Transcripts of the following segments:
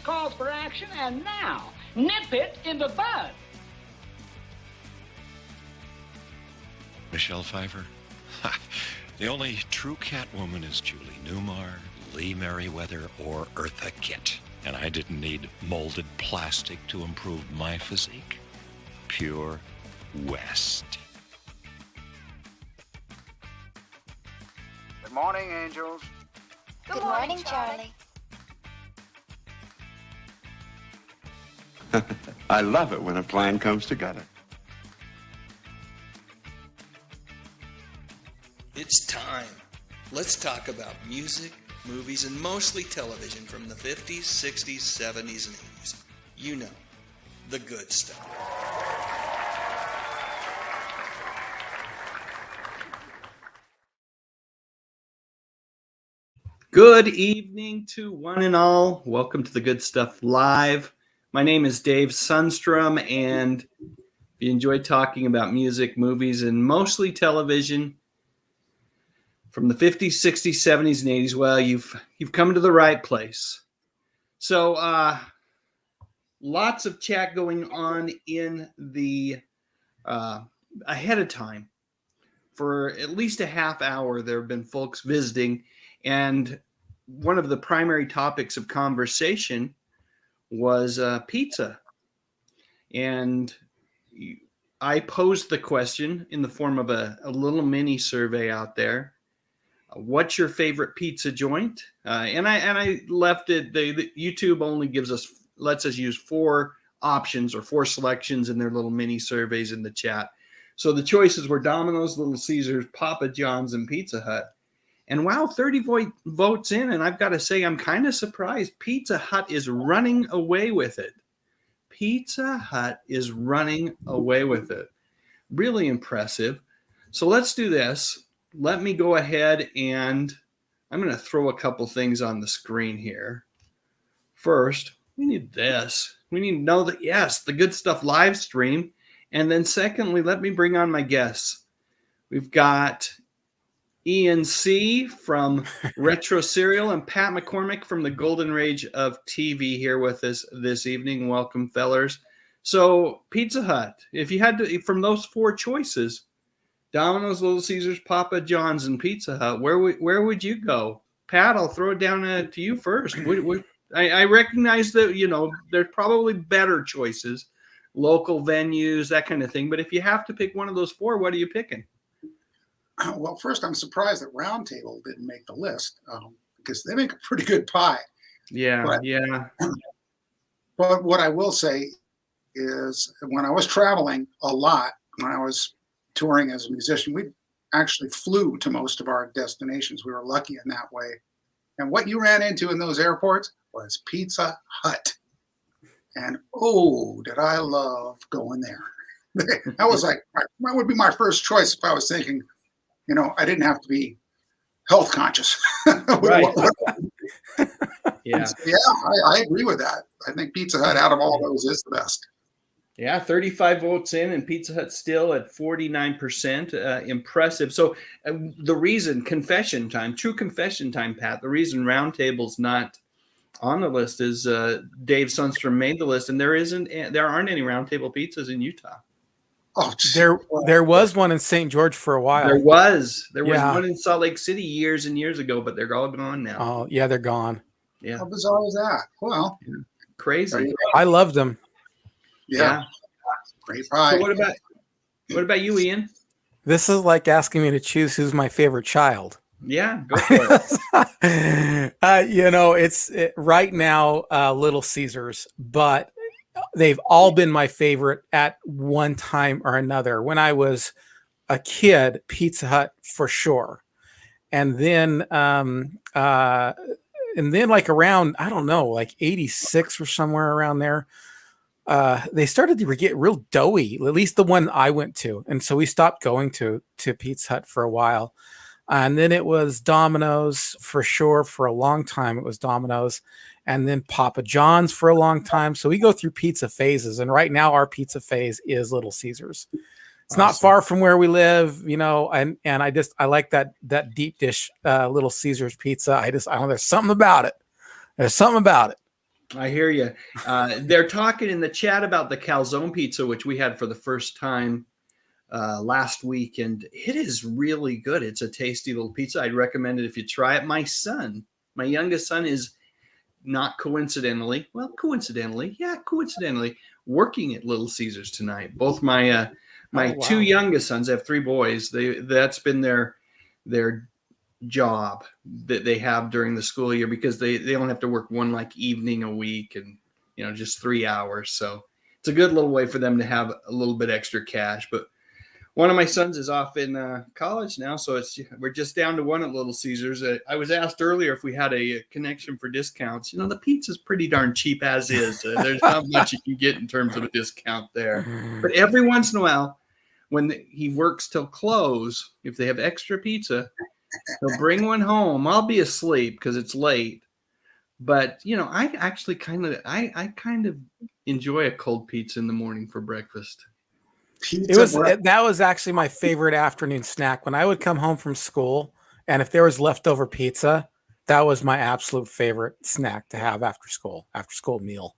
calls for action, and now, nip it in the bud. Michelle Pfeiffer? The only true Catwoman is Julie Newmar, Lee Merriweather, or Eartha Kitt. And I didn't need molded plastic to improve my physique. Pure West. Good morning, angels. Good morning, Charlie. I love it when a plan comes together. It's time. Let's talk about music, movies, and mostly television from the 50s, 60s, 70s, and 80s. You know, the good stuff. Good evening to one and all. Welcome to the Good Stuff Live. My name is Dave Sundstrom, and if you enjoy talking about music, movies, and mostly television from the 50s, 60s, 70s, and 80s, well, you've come to the right place. So lots of chat going on in the ahead of time. For at least a half hour, there have been folks visiting, and one of the primary topics of conversation was pizza. And I posed the question in the form of a little mini survey out there. What's your favorite pizza joint? And I left it. The YouTube only lets us use 4 options or 4 selections in their little mini surveys in the chat. So the choices were Domino's, Little Caesars, Papa John's, and Pizza Hut. And wow, 30 votes in, and I've got to say I'm kind of surprised. Pizza Hut is running away with it. Pizza Hut is running away with it. Really impressive. So let's do this. Let me go ahead and I'm going to throw a couple things on the screen here. First, we need this. We need to know that, yes, the Good Stuff live stream. And then secondly, let me bring on my guests. We've got Ian C. from Retro Serial and Pat McCormick from the Golden Age of TV here with us this evening. Welcome, fellers. So Pizza Hut, if you had to, from those 4 choices, Domino's, Little Caesars, Papa John's, and Pizza Hut, where would you go? Pat, I'll throw it down to you first. I recognize that, there's probably better choices, local venues, that kind of thing. But if you have to pick one of those 4, what are you picking? Well, first, I'm surprised that Round Table didn't make the list because they make a pretty good pie. Yeah. But what I will say is when I was traveling a lot, when I was touring as a musician, we actually flew to most of our destinations. We were lucky in that way. And what you ran into in those airports was Pizza Hut. And oh, did I love going there. That was like, that would be my first choice if I was thinking, I didn't have to be health conscious. Right. Yeah. Yeah, I agree with that. I think Pizza Hut out of all those is the best. Yeah, 35 votes in, and Pizza Hut still at 49%. Impressive. So the reason, true confession time, Pat, the reason Round Table's not on the list is Dave Sundstrom made the list, and there aren't any Round Table pizzas in Utah. Oh, there was one in St. George for a while. There was one in Salt Lake City years and years ago, but they're all gone now. Oh, yeah, they're gone. Yeah. How bizarre was that? Well, crazy. I loved them. Yeah. Great pie. So what about you, Ian? This is like asking me to choose who's my favorite child. Yeah, go for it. It's right now Little Caesars, but they've all been my favorite at one time or another. When I was a kid, Pizza Hut for sure. And then like around, I don't know, like 86 or somewhere around there, they started to get real doughy, at least the one I went to. And so we stopped going to Pizza Hut for a while. And then it was Domino's for sure. For a long time, it was Domino's. And then Papa John's for a long time. So we go through pizza phases. And right now our pizza phase is Little Caesars. It's not far from where we live, and I like that deep dish Little Caesars pizza. I don't know, there's something about it. I hear you. They're talking in the chat about the calzone pizza, which we had for the first time last week, and it is really good. It's a tasty little pizza. I'd recommend it if you try it. My youngest son is not coincidentally, working at Little Caesars tonight. Both my two youngest sons, I have 3 boys. That's been their job that they have during the school year, because they only have to work one like evening a week, and just 3 hours. So it's a good little way for them to have a little bit extra cash. But one of my sons is off in college now, so we're just down to one at Little Caesars. I was asked earlier if we had a connection for discounts. The pizza's pretty darn cheap as is. There's not much you can get in terms of a discount there. But every once in a while, when he works till close, if they have extra pizza, he'll bring one home. I'll be asleep because it's late. But I actually kind of enjoy a cold pizza in the morning for breakfast. That was actually my favorite afternoon snack when I would come home from school, and if there was leftover pizza, that was my absolute favorite snack to have after school meal.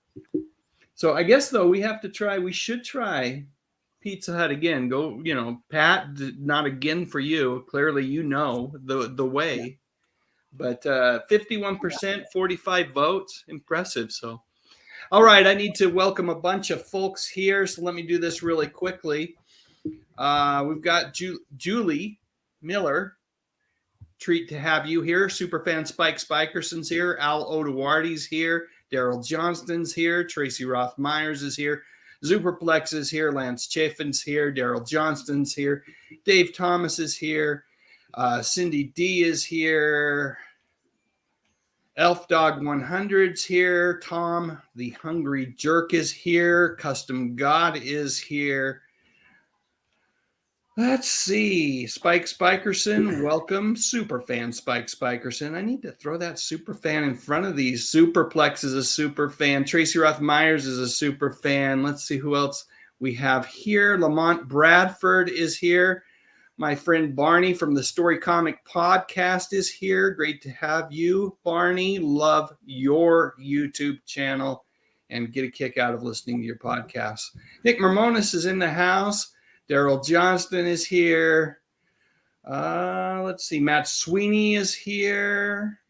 So I guess though we should try Pizza Hut again. Go, Pat, not again for you. Clearly, the way. But 51%, 45 votes, impressive. So, all right, I need to welcome a bunch of folks here. So let me do this really quickly. We've got Julie Miller. Treat to have you here. Superfan Spike Spikerson's here. Al Oduarte's here. Daryl Johnston's here. Tracy Roth Myers is here. Superplex is here. Lance Chaffin's here. Daryl Johnston's here. Dave Thomas is here. Cindy D is here. Elf Dog 100's here. Tom the Hungry Jerk is here. Custom God is here. Let's see. Spike Spikerson, welcome. Superfan Spike Spikerson. I need to throw that superfan in front of these. Superplex is a superfan. Tracy Roth Myers is a superfan. Let's see who else we have here. Lamont Bradford is here. My friend Barney from the Story Comic Podcast is here. Great to have you, Barney. Love your YouTube channel and get a kick out of listening to your podcasts. Nick Marmonis is in the house. Daryl Johnston is here. Let's see. Matt Sweeney is here.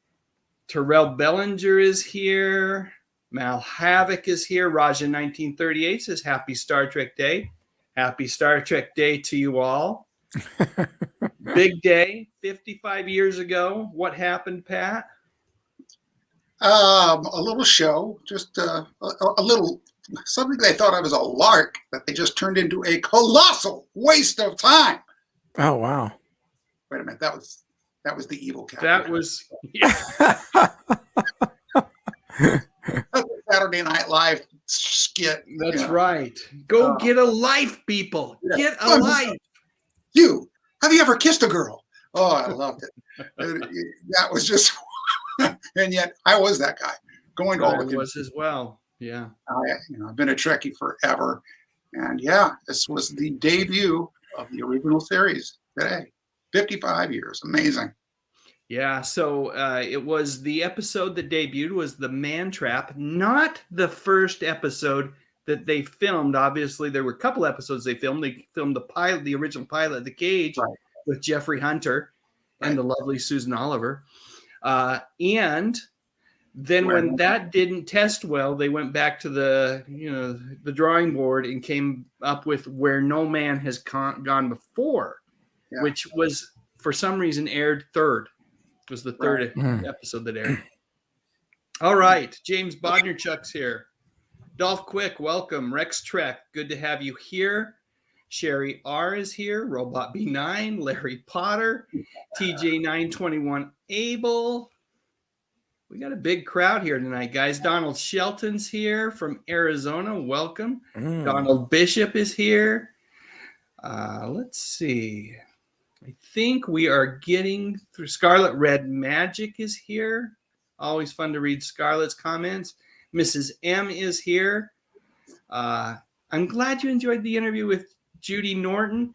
Terrell Bellinger is here. Mal Havoc is here. Raja 1938 says, Happy Star Trek Day. Happy Star Trek Day to you all. Big day, 55 years ago. What happened, Pat? A little show, just a little something they thought I was a lark that they just turned into a colossal waste of time. Oh wow! Wait a minute, that was the evil cat. That was Saturday Night Live skit. That's right. Go get a life, people. Yeah. Get a life. Have you ever kissed a girl? Oh, I loved it. That was just, and yet I was that guy going to all the. I was as well. Yeah. I've been a Trekkie forever, and yeah, this was the debut of the original series today. 55 years, amazing. Yeah. So it was the episode that debuted was the Man Trap, not the first episode that they filmed. Obviously, there were a couple episodes they filmed. They filmed the original pilot, The Cage, right, with Jeffrey Hunter and the lovely Susan Oliver. And then when that didn't test well, they went back to the drawing board and came up with Where No Man Has Gone Before, which was for some reason aired third. It was the third episode that aired. All right, James Bodnerchuk's here. Dolph Quick, welcome. Rex Trek, good to have you here. Sherry R is here. Robot B9, Larry Potter, TJ921 Abel. We got a big crowd here tonight, guys. Donald Shelton's here from Arizona. Welcome. Donald Bishop is here. Let's see. I think we are getting through. Scarlet Red Magic is here. Always fun to read Scarlet's comments. Mrs. M is here. I'm glad you enjoyed the interview with Judy Norton.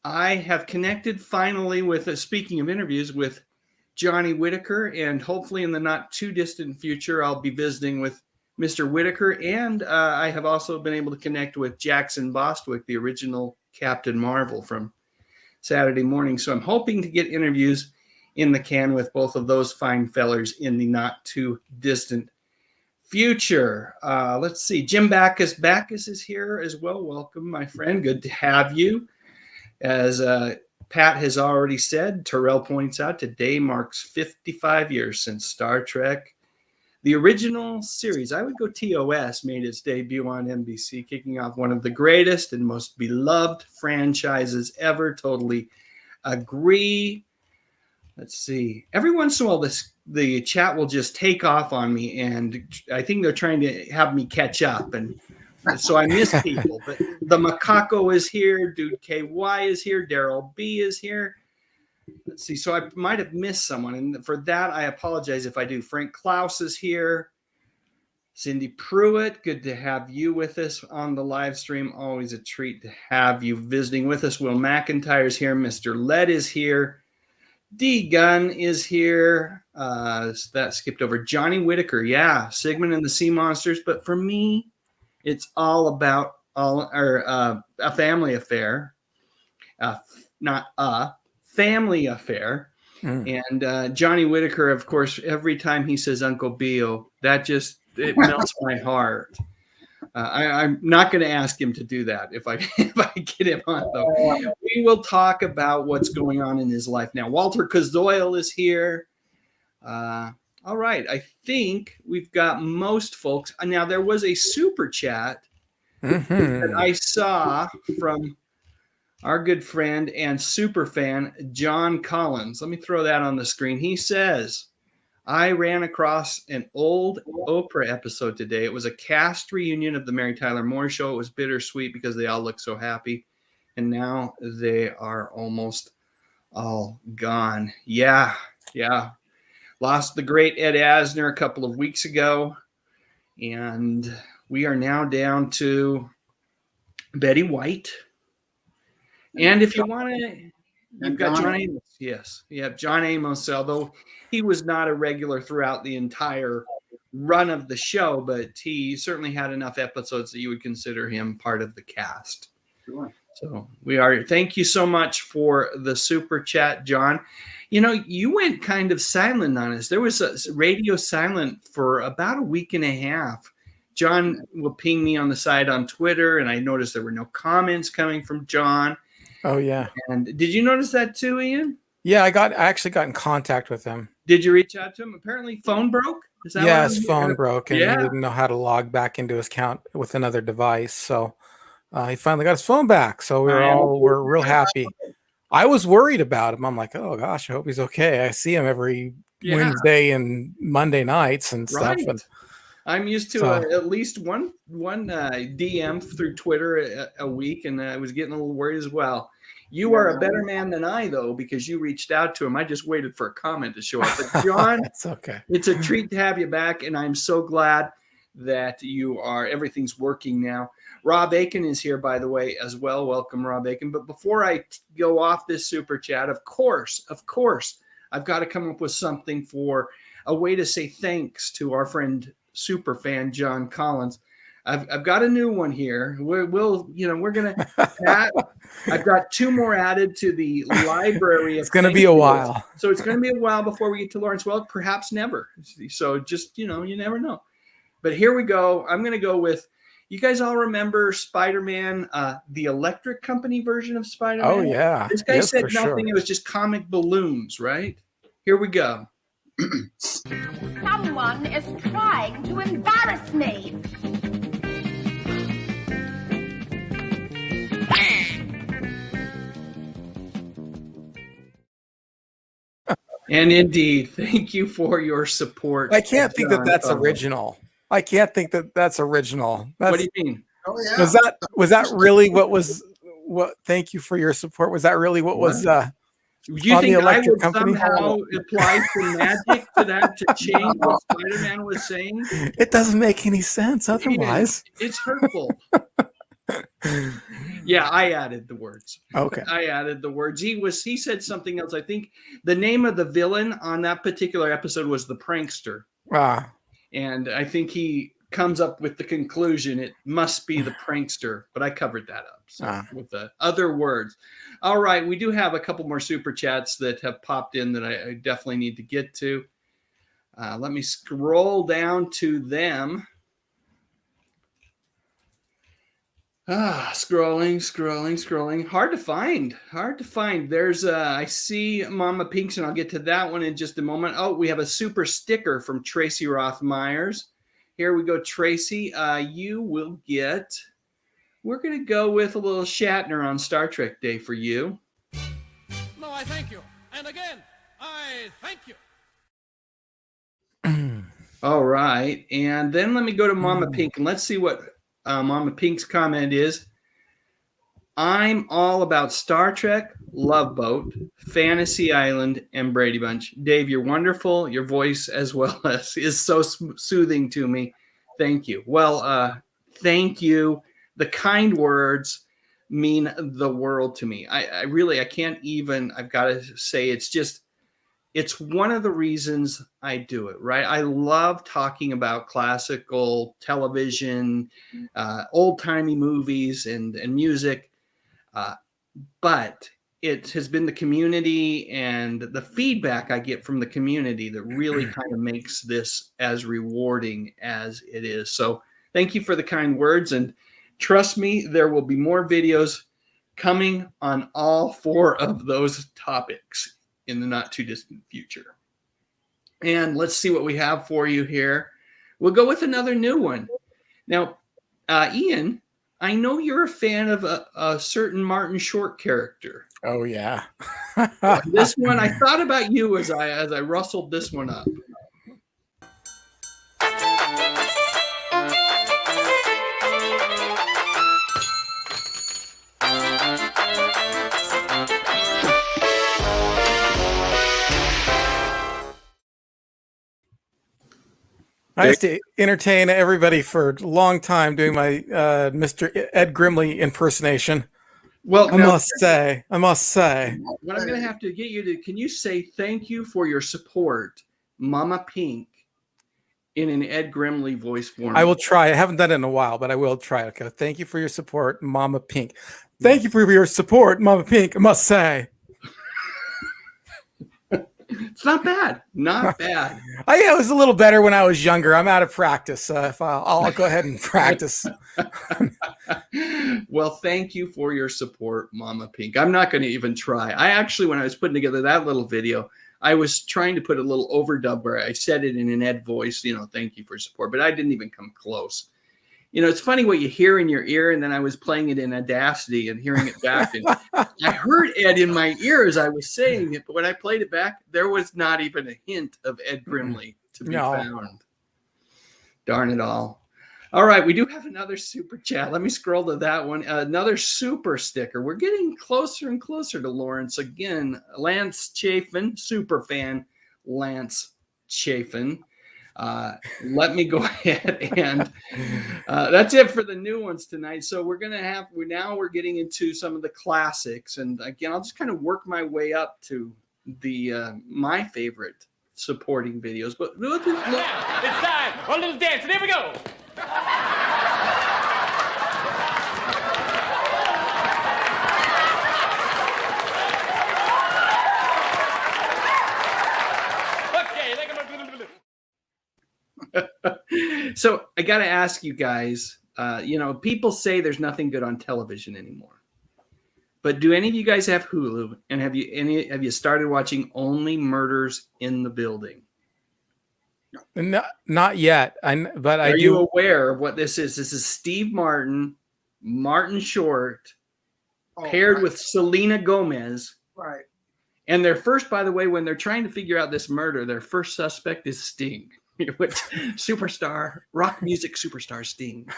I have connected finally with, speaking of interviews, with Johnny Whitaker, and hopefully in the not too distant future, I'll be visiting with Mr. Whitaker, and I have also been able to connect with Jackson Bostwick, the original Captain Marvel from Saturday morning. So I'm hoping to get interviews in the can with both of those fine fellers in the not too distant future. Let's see. Jim Backus. Backus is here as well. Welcome, my friend. Good to have you. As Pat has already said, Terrell points out today marks 55 years since Star Trek, the original series, I would go TOS, made its debut on NBC, kicking off one of the greatest and most beloved franchises ever. Totally agree. Let's see. Every once in a while, the chat will just take off on me, and I think they're trying to have me catch up, and so I miss people. But the Macaco is here. Dude KY is here. Daryl B is here. Let's see. So I might have missed someone, and for that, I apologize if I do. Frank Klaus is here. Cindy Pruitt, good to have you with us on the live stream. Always a treat to have you visiting with us. Will McIntyre is here. Mr. Led is here. D Gunn is here. That skipped over. Johnny Whitaker, yeah. Sigmund and the Sea Monsters. But for me, it's all about a family affair. Not a family affair. And Johnny Whitaker, of course, every time he says Uncle Beale, it melts my heart. I'm not going to ask him to do that if I get him on, though. We will talk about what's going on in his life now. Walter Kazoil is here. All right. I think we've got most folks. Now, there was a super chat that I saw from our good friend and super fan, John Collins. Let me throw that on the screen. He says, I ran across an old Oprah episode today. It was a cast reunion of the Mary Tyler Moore Show. It was bittersweet because they all look so happy. And now they are almost all gone. Yeah. Lost the great Ed Asner a couple of weeks ago. And we are now down to Betty White. And if you want to, you've got John Amos. Yes, you have John Amos, although he was not a regular throughout the entire run of the show, but he certainly had enough episodes that you would consider him part of the cast. Sure. So thank you so much for the super chat, John. You went kind of silent on us. There was a radio silent for about a week and a half. John will ping me on the side on Twitter, and I noticed there were no comments coming from John. Oh, yeah. And did you notice that too, Ian? Yeah, I actually got in contact with him. Did you reach out to him? Apparently phone broke? Is that yeah, his phone broke, and he didn't know how to log back into his account with another device. So he finally got his phone back. So we're real happy. I was worried about him. I'm like, oh, gosh, I hope he's okay. I see him every Wednesday and Monday nights and stuff. Right. I'm used to at least one DM through Twitter a week, and I was getting a little worried as well. You are a better man than I, though, because you reached out to him. I just waited for a comment to show up. But John, it's okay. It's a treat to have you back, and I'm so glad that everything's working now. Rob Aiken is here, by the way, as well. Welcome, Rob Aiken. But before I go off this super chat, of course, I've got to come up with something for a way to say thanks to our friend super fan John Collins. I've got a new one here. We're gonna. I've got two more added to the library. It's gonna be a while. So it's gonna be a while before we get to Lawrence Welk. Perhaps never. So just you never know. But here we go. I'm gonna go with. You guys all remember Spider-Man, the Electric Company version of Spider-Man? Oh yeah. This guy said nothing. Sure. It was just comic balloons, right? Here we go. Someone is trying to embarrass me. And indeed, thank you for your support. I can't think that's original. I can't think that's original. What do you mean? Oh, yeah. Was that really what? Thank you for your support. Was that really what was? Do you think I would somehow apply some magic to that to change what Spider-Man was saying? It doesn't make any sense otherwise. It's hurtful. Yeah, I added the words. Okay. I added the words. He said something else. I think the name of the villain on that particular episode was the Prankster. Ah. And I think he comes up with the conclusion, it must be the prankster, but I covered that up with the other words. All right, we do have a couple more super chats that have popped in that I definitely need to get to. Let me scroll down to them. Scrolling. Hard to find. There's I see Mama Pinks, and I'll get to that one in just a moment. Oh, we have a super sticker from Tracy Roth-Myers. Here we go, Tracy. You will get, we're going to go with a little Shatner on Star Trek Day for you. No, I thank you. And again, I thank you. All right. And then let me go to Mama Pink, and let's see what Mama Pink's comment is. I'm all about Star Trek, Love Boat, Fantasy Island, and Brady Bunch. Dave, you're wonderful. Your voice as well as is so soothing to me. Thank you. Well, thank you. The kind words mean the world to me. I can't even, I've got to say, it's one of the reasons I do it, right? I love talking about classical television, old-timey movies and music. But it has been the community and the feedback I get from the community that really kind of makes this as rewarding as it is. So thank you for the kind words. And trust me, there will be more videos coming on all 4 of those topics in the not too distant future. And let's see what we have for you here. We'll go with another new one. Now, Ian, I know you're a fan of a certain Martin Short character. Oh yeah. This one, I thought about you as I rustled this one up. I used to entertain everybody for a long time doing my Mr. Ed Grimley impersonation. Well, I must say. What I'm going to have to get you to, can you say thank you for your support, Mama Pink, in an Ed Grimley voice form? I will try. I haven't done it in a while, but I will try. Okay. Thank you for your support, Mama Pink. Thank you for your support, Mama Pink. I must say. It's not bad. Not bad. It was a little better when I was younger. I'm out of practice. If I'll go ahead and practice. Well, thank you for your support, Mama Pink. I'm not going to even try. I actually, when I was putting together that little video, I was trying to put a little overdub where I said it in an Ed voice, thank you for support, but I didn't even come close. It's funny what you hear in your ear, and then I was playing it in Audacity and hearing it back, and I heard Ed in my ear as I was saying it, but when I played it back, there was not even a hint of Ed Grimley to be found. Darn it all. All right, we do have another super chat. Let me scroll to that one. Another super sticker. We're getting closer and closer to Lawrence again. Lance Chafin, super fan Lance Chafin. Let me go ahead and that's it for the new ones tonight. So we're getting into some of the classics, and again, I'll just kind of work my way up to the my favorite supporting videos. But now, it's time for a little dancing. Here we go. So I got to ask you guys, people say there's nothing good on television anymore, but do any of you guys have Hulu, and have you started watching Only Murders in the Building? Not yet. But I do. Are you aware of what this is? This is Steve Martin Short, paired with Selena Gomez. Right. And their first, by the way, when they're trying to figure out this murder, their first suspect is Sting. Which superstar, rock music superstar Sting.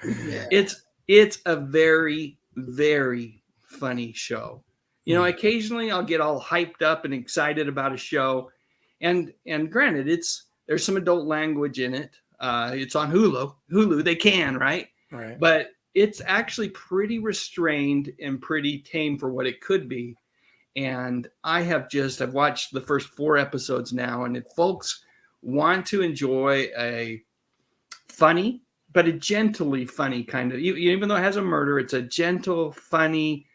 Yeah. It's a very, very funny show. Occasionally I'll get all hyped up and excited about a show, and granted, there's some adult language in it. It's on Hulu. They can, right? But it's actually pretty restrained and pretty tame for what it could be. And I've watched the first 4 episodes now. And if folks want to enjoy a funny, but a gently funny kind of, even though it has a murder, it's a gentle, funny,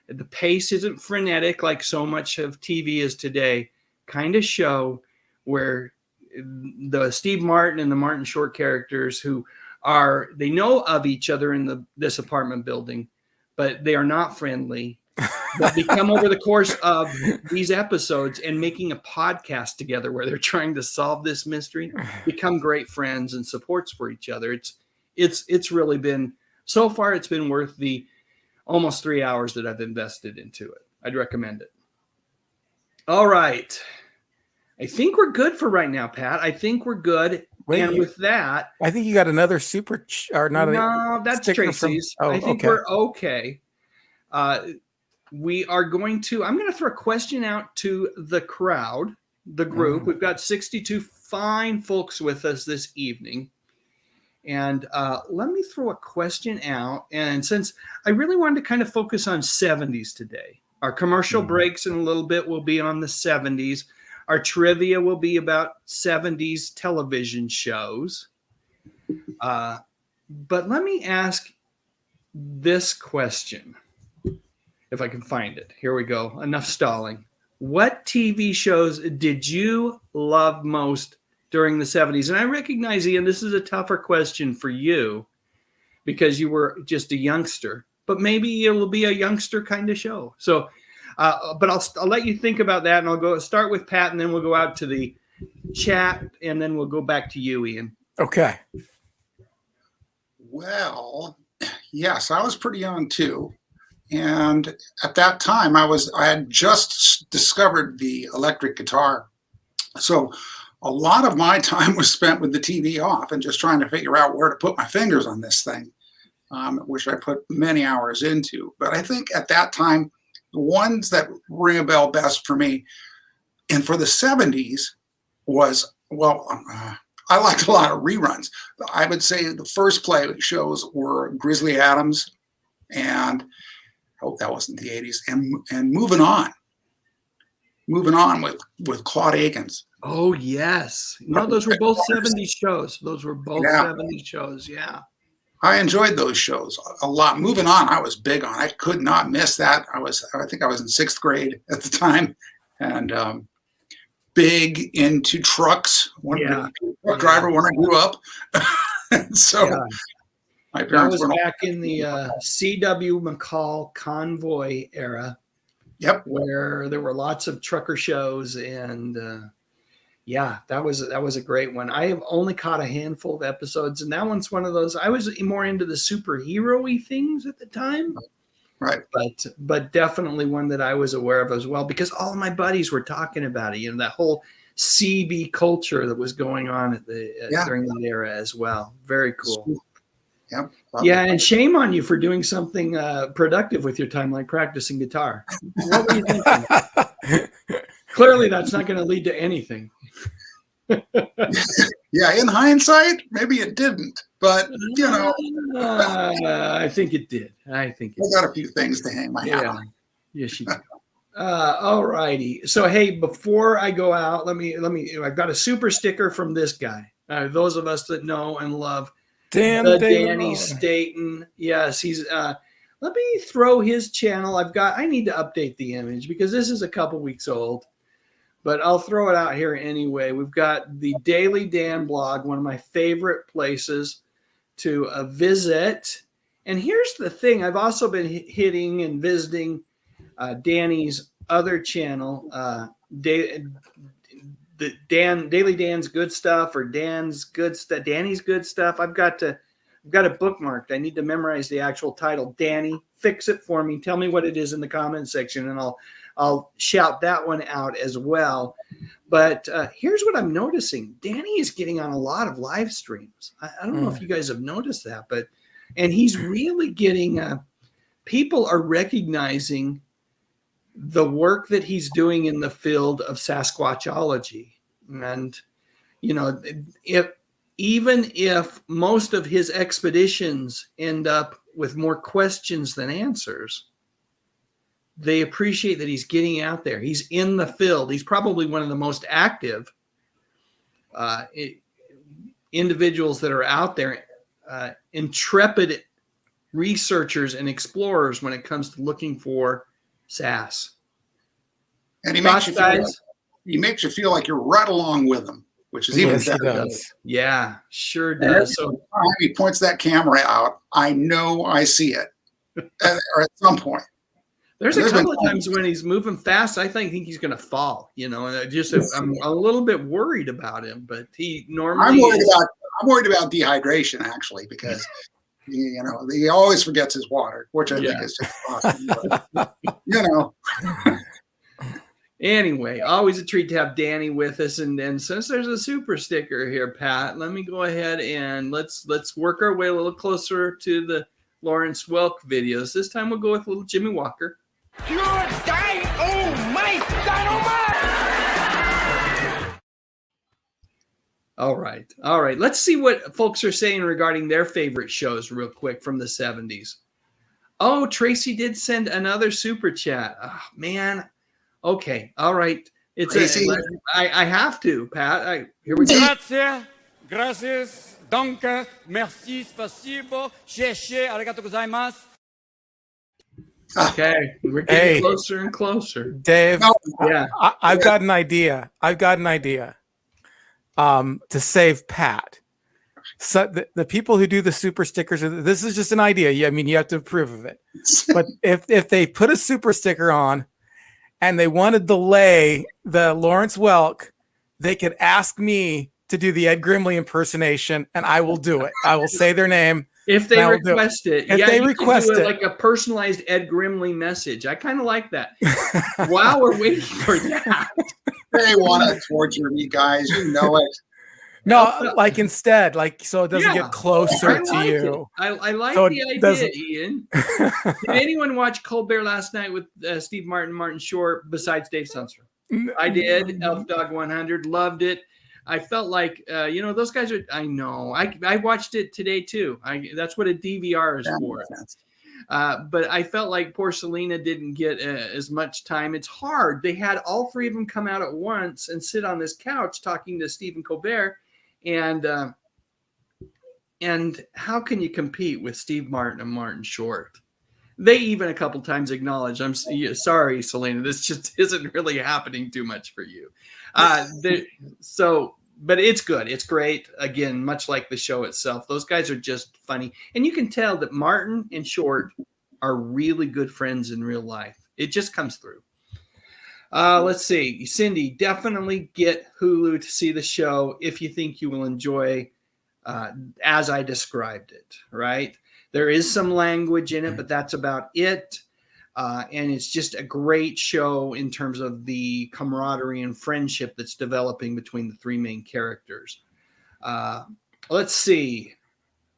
the pace isn't frenetic like so much of TV is today, kind of show where the Steve Martin and the Martin Short characters they know of each other in this apartment building, but they are not friendly. But become over the course of these episodes and making a podcast together where they're trying to solve this mystery, become great friends and supports for each other. It's really been, so far it's been worth the almost 3 hours that I've invested into it. I'd recommend it. All right. I think we're good for right now, Pat. I think we're good. With that, I think you got another no, that's Tracy's. I think we're okay. We are I'm going to throw a question out to the crowd, the group. We've got 62 fine folks with us this evening. And let me throw a question out. And since I really wanted to kind of focus on 70s today, our commercial breaks in a little bit will be on the 70s. Our trivia will be about 70s television shows. But let me ask this question, if I can find it. Here we go. Enough stalling. What TV shows did you love most during the 70s? And I recognize, Ian, this is a tougher question for you because you were just a youngster, but maybe it will be a youngster kind of show. So, but I'll let you think about that, and I'll start with Pat, and then we'll go out to the chat, and then we'll go back to you, Ian. Okay. Well, yes, I was pretty young too. And at that time, I had just discovered the electric guitar. So a lot of my time was spent with the TV off and just trying to figure out where to put my fingers on this thing, which I put many hours into. But I think at that time, the ones that ring a bell best for me, and for the 70s, was, I liked a lot of reruns. I would say the first play shows were Grizzly Adams, and I hope that wasn't the 80s, and Moving On with Claude Akins. Oh, yes. No, those were both 70s shows. Those were both 70s shows, yeah. I enjoyed those shows a lot. Moving On, I was big on. I could not miss that. I think I was in 6th grade at the time, and big into trucks. Truck driver when I grew up. So my parents was back in the C.W. McCall Convoy era. Yep. Where there were lots of trucker shows, and that was a great one. I have only caught a handful of episodes, and that one's one of those. I was more into the superhero-y things at the time. Right. But definitely one that I was aware of as well, because all of my buddies were talking about it, that whole CB culture that was going on at during that era as well. Very cool. Yep. Yeah, and shame on you for doing something productive with your time, like practicing guitar. What were you thinking? Clearly, that's not going to lead to anything. Yeah, in hindsight, maybe it didn't, but I think it did. I got a few things to hang my hat on. Yes, you did. All righty. So, hey, before I go out, let me. I've got a super sticker from this guy. Those of us that know and love Danny Staten. Yes, he's. Let me throw his channel. I need to update the image because this is a couple weeks old, but I'll throw it out here anyway. We've got the Daily Dan blog, one of my favorite places to visit. And here's the thing. I've also been hitting and visiting Danny's other channel, Daily Dan's Good Stuff, or Danny's Good Stuff. I've got it bookmarked. I need to memorize the actual title. Danny, fix it for me. Tell me what it is in the comment section, and I'll shout that one out as well. But here's what I'm noticing. Danny is getting on a lot of live streams. I don't know if you guys have noticed that, and he's really getting, people are recognizing the work that he's doing in the field of Sasquatchology. And, even if most of his expeditions end up with more questions than answers, they appreciate that he's getting out there. He's in the field. He's probably one of the most active individuals that are out there, intrepid researchers and explorers when it comes to looking for SAS. And he Thoughts, makes you feel like you're right along with him, which is even better. He does. Yeah, sure And does. every So time he points that camera out, I know I see it, or at some point. there's a couple of times when he's moving fast, I think he's going to fall. And I'm a little bit worried about him, but he normally. I'm worried about dehydration actually, because he always forgets his water, which I think is just awesome. But, Anyway, always a treat to have Danny with us. And then since there's a super sticker here, Pat, let me go ahead and let's work our way a little closer to the Lawrence Welk videos. This time we'll go with a little Jimmy Walker. Pure dynamite! All right. Let's see what folks are saying regarding their favorite shows real quick from the 70s. Oh, Tracy did send another super chat. Oh, man. Okay. All right. I have to, Pat. Here we go. Gracias, danke, merci, spasibo, sheshe, arigato gozaimasu. Okay. We're getting closer and closer. Dave, yeah. I've got an idea. To save Pat. So the people who do the super stickers, this is just an idea. I mean, you have to approve of it. But if they put a super sticker on and they want to delay the Lawrence Welk, they could ask me to do the Ed Grimley impersonation, and I will do it. I will say their name. If they request it. If they request it. Like a personalized Ed Grimley message. I kind of like that. While we're waiting for that. They want to torture me, guys. You know it. No, like instead, so it doesn't get closer to you. I like so the idea, Ian. Did anyone watch Colbert last night with Steve Martin, Martin Short, besides Dave Sunster? I did. Elf Dog 100, loved it. I felt like, those guys are. I know. I watched it today too. That's what a DVR is for. But I felt like poor Selena didn't get as much time. It's hard. They had all three of them come out at once and sit on this couch talking to Stephen Colbert. And how can you compete with Steve Martin and Martin Short? They even a couple times acknowledged, I'm sorry, Selena, this just isn't really happening too much for you. But it's good. It's great. Again, much like the show itself, those guys are just funny. And you can tell that Martin and Short are really good friends in real life. It just comes through. Let's see. Cindy, definitely get Hulu to see the show if you think you will enjoy as I described it, right? There is some language in it, but that's about it. And it's just a great show in terms of the camaraderie and friendship that's developing between the three main characters. Let's see.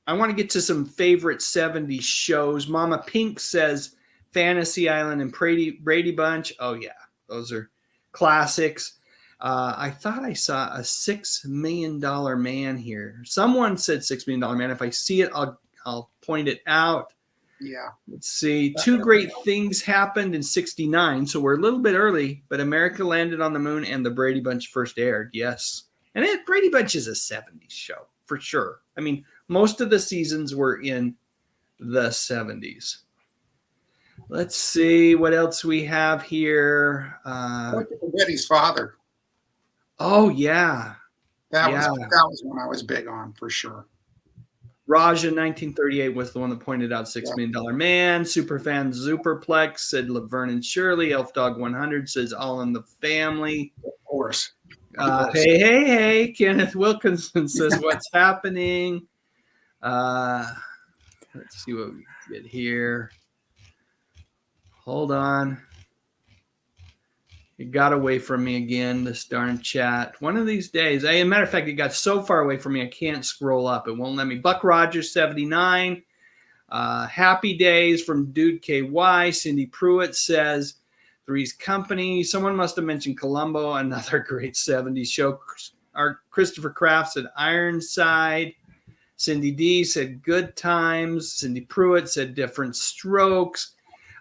I want to get to some favorite 70s shows. Mama Pink says Fantasy Island and Brady Bunch. Oh, yeah. Those are classics. I thought I saw a $6 Million Man here. Someone said $6 Million Man. If I see it, I'll point it out. Yeah. Let's see. Two great things happened in 69. So we're a little bit early, but America Landed on the Moon and the Brady Bunch first aired. Yes. And Brady Bunch is a 70s show for sure. I mean, most of the seasons were in the 70s. Let's see what else we have here. Betty's Father. Oh, yeah. That was one I was big on for sure. Raja 1938 was the one that pointed out $6 Million Man. Superfan Superplex said Laverne and Shirley. Elf Dog 100 says All in the Family. Of course. Hey. Kenneth Wilkinson says What's Happening. Let's see what we get here. Hold on. It got away from me again, this darn chat. One of these days, as a matter of fact, it got so far away from me, I can't scroll up. It won't let me. Buck Rogers, 79. Happy Days from Dude KY. Cindy Pruitt says Three's Company. Someone must have mentioned Columbo, another great 70s show. Christopher Kraft said Ironside. Cindy D said Good Times. Cindy Pruitt said Different Strokes.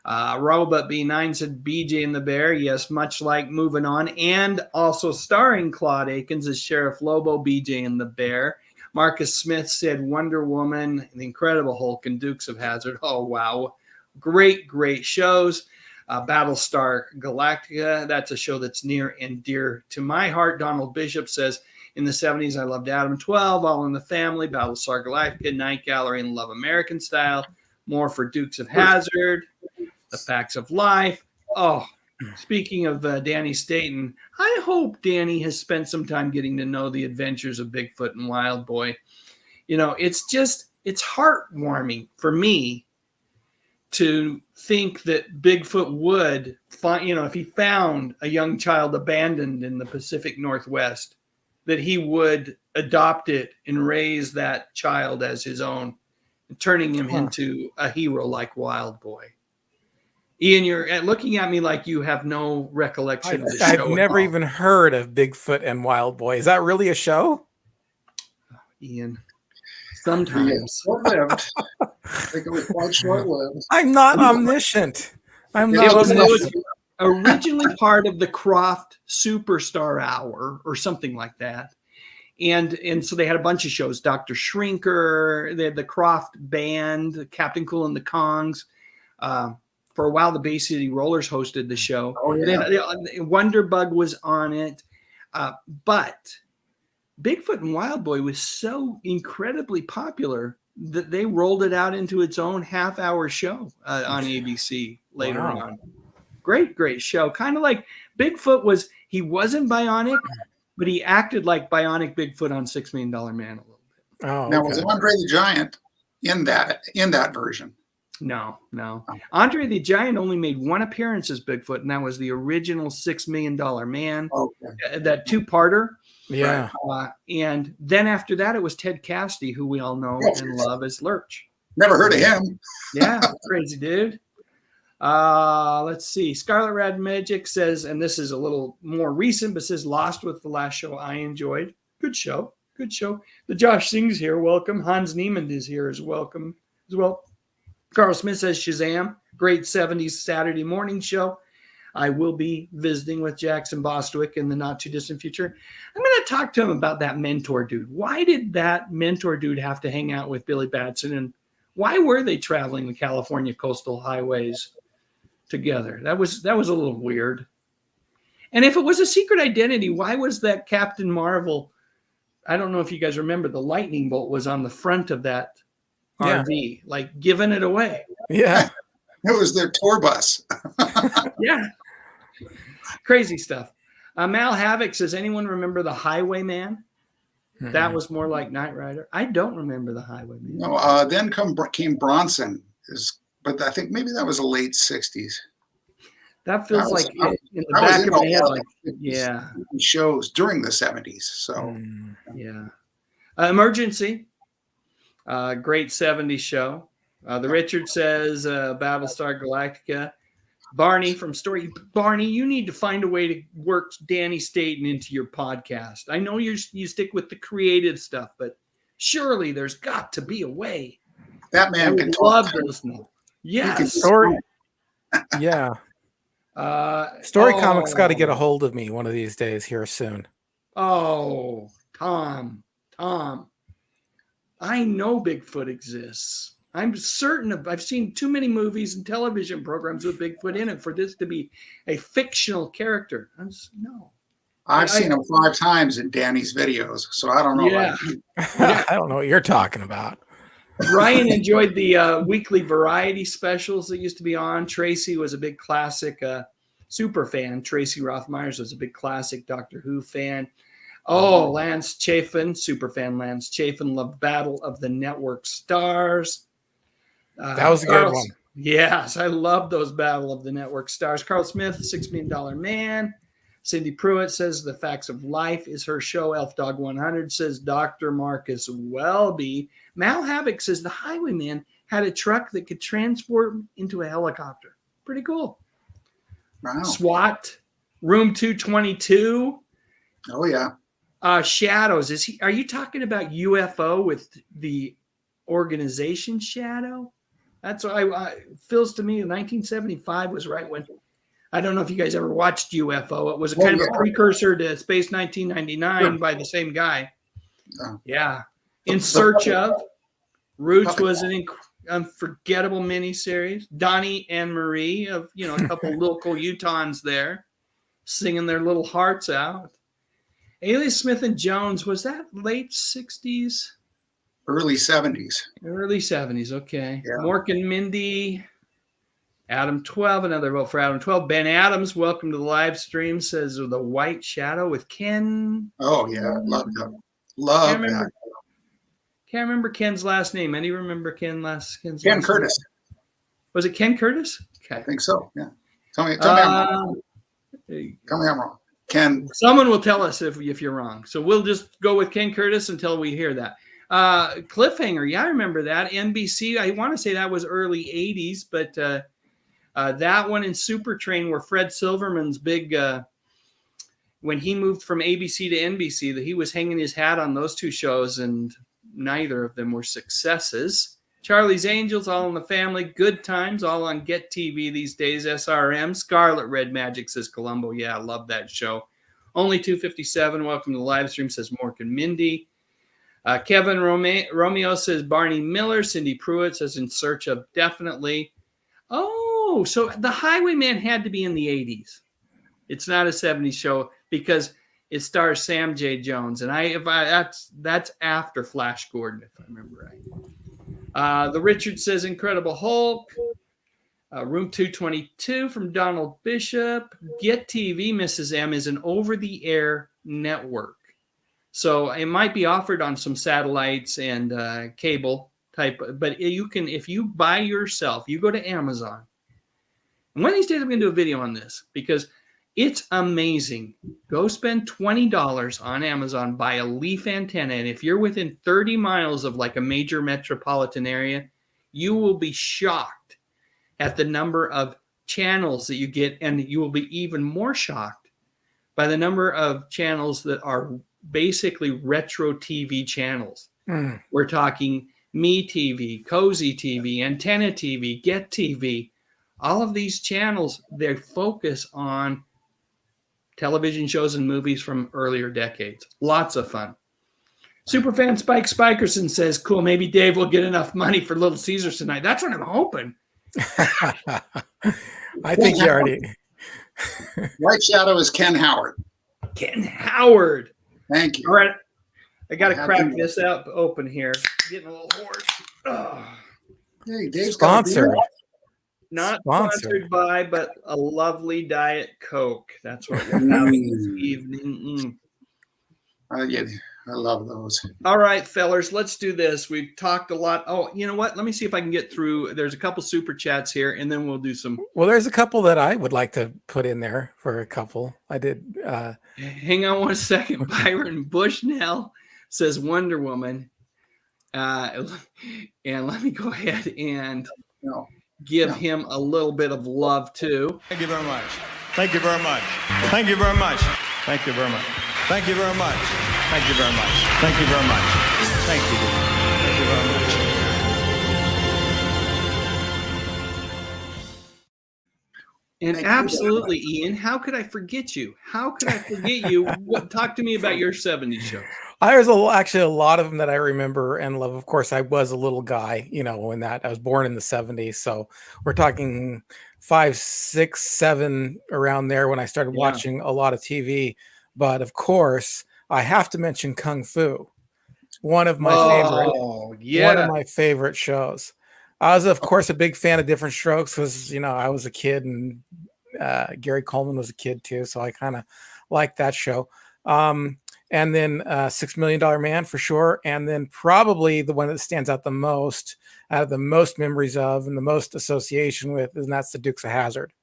Robot B9 said BJ and the Bear. Yes, much like Moving On. And also starring Claude Akins as Sheriff Lobo, BJ and the Bear. Marcus Smith said Wonder Woman, The Incredible Hulk, and Dukes of Hazzard. Oh, wow. Great, great shows. Battlestar Galactica, that's a show that's near and dear to my heart. Donald Bishop says, in the 70s, I loved Adam 12, All in the Family, Battlestar Galactica, Night Gallery, and Love American Style. More for Dukes of Hazzard, The Facts of Life. Oh, speaking of Danny Staton, I hope Danny has spent some time getting to know the adventures of Bigfoot and Wild Boy. You know, it's heartwarming for me to think that Bigfoot would find, you know, if he found a young child abandoned in the Pacific Northwest, that he would adopt it and raise that child as his own, turning him into a hero like Wild Boy. Ian, you're looking at me like you have no recollection of the show. I've never even heard of Bigfoot and Wild Boy. Is that really a show? Ian, sometimes. Short-lived. I think it was quite short-lived. I'm not omniscient. I'm not It omniscient. was originally part of the Croft Superstar Hour or something like that. And so they had a bunch of shows, Dr. Shrinker, they had the Croft Band, Captain Cool and the Kongs. For a while, the Bay City Rollers hosted the show. Oh, yeah. Wonderbug was on it. But Bigfoot and Wild Boy was so incredibly popular that they rolled it out into its own half-hour show on ABC later on. Great, great show. Kind of like Bigfoot he wasn't bionic, but he acted like bionic Bigfoot on $6 Million Man a little bit. Oh, Now, was Andre the Giant in that version? No. Andre the Giant only made one appearance as Bigfoot, and that was the original $6 Million Man, that two-parter. Yeah. And then after that, it was Ted Cassidy, who we all know and love as Lurch. Never heard of him. Yeah, crazy dude. Let's see. Scarlet Red Magic says, and this is a little more recent, but says Lost with the last show I enjoyed. Good show. Good show. The Josh Singh's here. Welcome. Hans Niemand is here as welcome as well. Carl Smith says Shazam. Great 70s Saturday morning show. I will be visiting with Jackson Bostwick in the not too distant future. I'm going to talk to him about that mentor dude. Why did that mentor dude have to hang out with Billy Batson? And why were they traveling the California coastal highways together? That was a little weird. And if it was a secret identity, why was that Captain Marvel? I don't know if you guys remember, the lightning bolt was on the front of that RV, like giving it away. Yeah. It was their tour bus. Yeah. Crazy stuff. Mal Havoc says, anyone remember the Highwayman? That was more like Knight Rider. I don't remember the Highwayman. No, then came Bronson, but I think maybe that was the late 60s. That feels like in the back of my head, like, yeah. Shows during the 70s. So, yeah. Emergency. Great 70s show. The Richard says Battlestar Galactica. Barney from Story. Barney, you need to find a way to work Danny Staton into your podcast. I know you stick with the creative stuff, but surely there's got to be a way. That man can love listening. Yes. Story. Yeah. Story Comics got to get a hold of me one of these days here soon. Oh, Tom. I know Bigfoot exists. I'm certain I've seen too many movies and television programs with Bigfoot in it for this to be a fictional character. I've seen him 5 times in Danny's videos, so I don't know. Yeah. I don't know what you're talking about. Ryan enjoyed the weekly variety specials that used to be on. Tracy was a big classic super fan. Tracy Rothmeyers was a big classic Doctor Who fan. Oh, Lance Chafin, super fan Lance Chafin, loved Battle of the Network Stars. That was a good one. Yes, I love those Battle of the Network Stars. Carl Smith, $6 Million Man. Cindy Pruitt says The Facts of Life is her show. Elf Dog 100 says Dr. Marcus Welby. Mal Havoc says the Highwayman had a truck that could transform into a helicopter. Pretty cool. Wow. SWAT, Room 222. Oh, yeah. Shadows. Are you talking about UFO with the organization Shadow? That's what feels to me. 1975 was right when. I don't know if you guys ever watched UFO. It was a kind of a precursor to Space 1999 by the same guy. Yeah. In Search of. Roots was an unforgettable miniseries. Donnie and Marie of, a couple local Utahns there singing their little hearts out. Alias Smith and Jones, was that late 60s? Early 70s. Early 70s, okay. Yeah. Mork and Mindy. Adam 12, another vote for Adam 12. Ben Adams, welcome to the live stream, says The White Shadow with Ken. Oh, yeah. Love that. Love that. Can't remember Ken's last name. Any remember Ken's last Ken Curtis. name? Was it Ken Curtis? Okay. I think so, yeah. Tell me I'm wrong. Tell me I'm wrong. Ken. Someone will tell us if you're wrong. So we'll just go with Ken Curtis until we hear that. Cliffhanger, yeah, I remember that. NBC, I want to say that was early 80s, but that one in Super Train where Fred Silverman's big, when he moved from ABC to NBC, that he was hanging his hat on those two shows, and neither of them were successes. Charlie's Angels, All in the Family, Good Times, all on Get TV these days, SRM. Scarlet Red Magic, says Columbo. Yeah, I love that show. Only 257, welcome to the live stream, says Mork and Mindy. Kevin Romeo says Barney Miller. Cindy Pruitt says In Search of, definitely. Oh, so The Highwayman had to be in the 80s. It's not a 70s show because it stars Sam J. Jones, and that's after Flash Gordon, if I remember right. The Richard says Incredible Hulk. Room 222 from Donald Bishop. Get TV, Mrs. M, is an over-the-air network. So it might be offered on some satellites and cable type, but you can, if you buy yourself, you go to Amazon. And one of these days I'm going to do a video on this because it's amazing. Go spend $20 on Amazon, buy a leaf antenna, and if you're within 30 miles of like a major metropolitan area, you will be shocked at the number of channels that you get, and you will be even more shocked by the number of channels that are basically retro TV channels. We're talking Me TV, Cozy TV, Antenna TV, Get TV. All of these channels, they focus on television shows and movies from earlier decades. Lots of fun. Superfan Spike Spikerson says, cool, maybe Dave will get enough money for Little Caesars tonight. That's what I'm hoping. I think you already... White Shadow is Ken Howard. Ken Howard. Thank you. All right. I got to crack this up open here. Getting a little hoarse. Oh. Hey, Dave's sponsored. Not sponsored by, but a lovely Diet Coke. That's what we're having this evening. Yeah, I love those. All right, fellers, let's do this. We've talked a lot. Oh, you know what? Let me see if I can get through. There's a couple super chats here, and then we'll do some. Well, there's a couple that I would like to put in there for a couple. I did. Hang on one second. Byron Bushnell says Wonder Woman. And let me go ahead and give him a little bit of love, too. Thank you very much. Thank you very much. Thank you very much. Thank you very much. Thank you very much. Thank you very much. Thank you very much. Thank you. Thank you very much. And absolutely, Ian, how could I forget you? How could I forget you? Talk to me about your 70s shows. There's actually a lot of them that I remember and love. Of course, I was a little guy, when that I was born in the 70s. So we're talking 5, 6, 7 around there when I started watching a lot of TV. But of course, I have to mention Kung Fu, one of my favorite shows. I was, of course, a big fan of Different Strokes because, I was a kid and Gary Coleman was a kid too. So I kind of liked that show. And then $6 Million Man for sure. And then probably the one that stands out the most, the most memories of and the most association with, and that's the Dukes of Hazzard.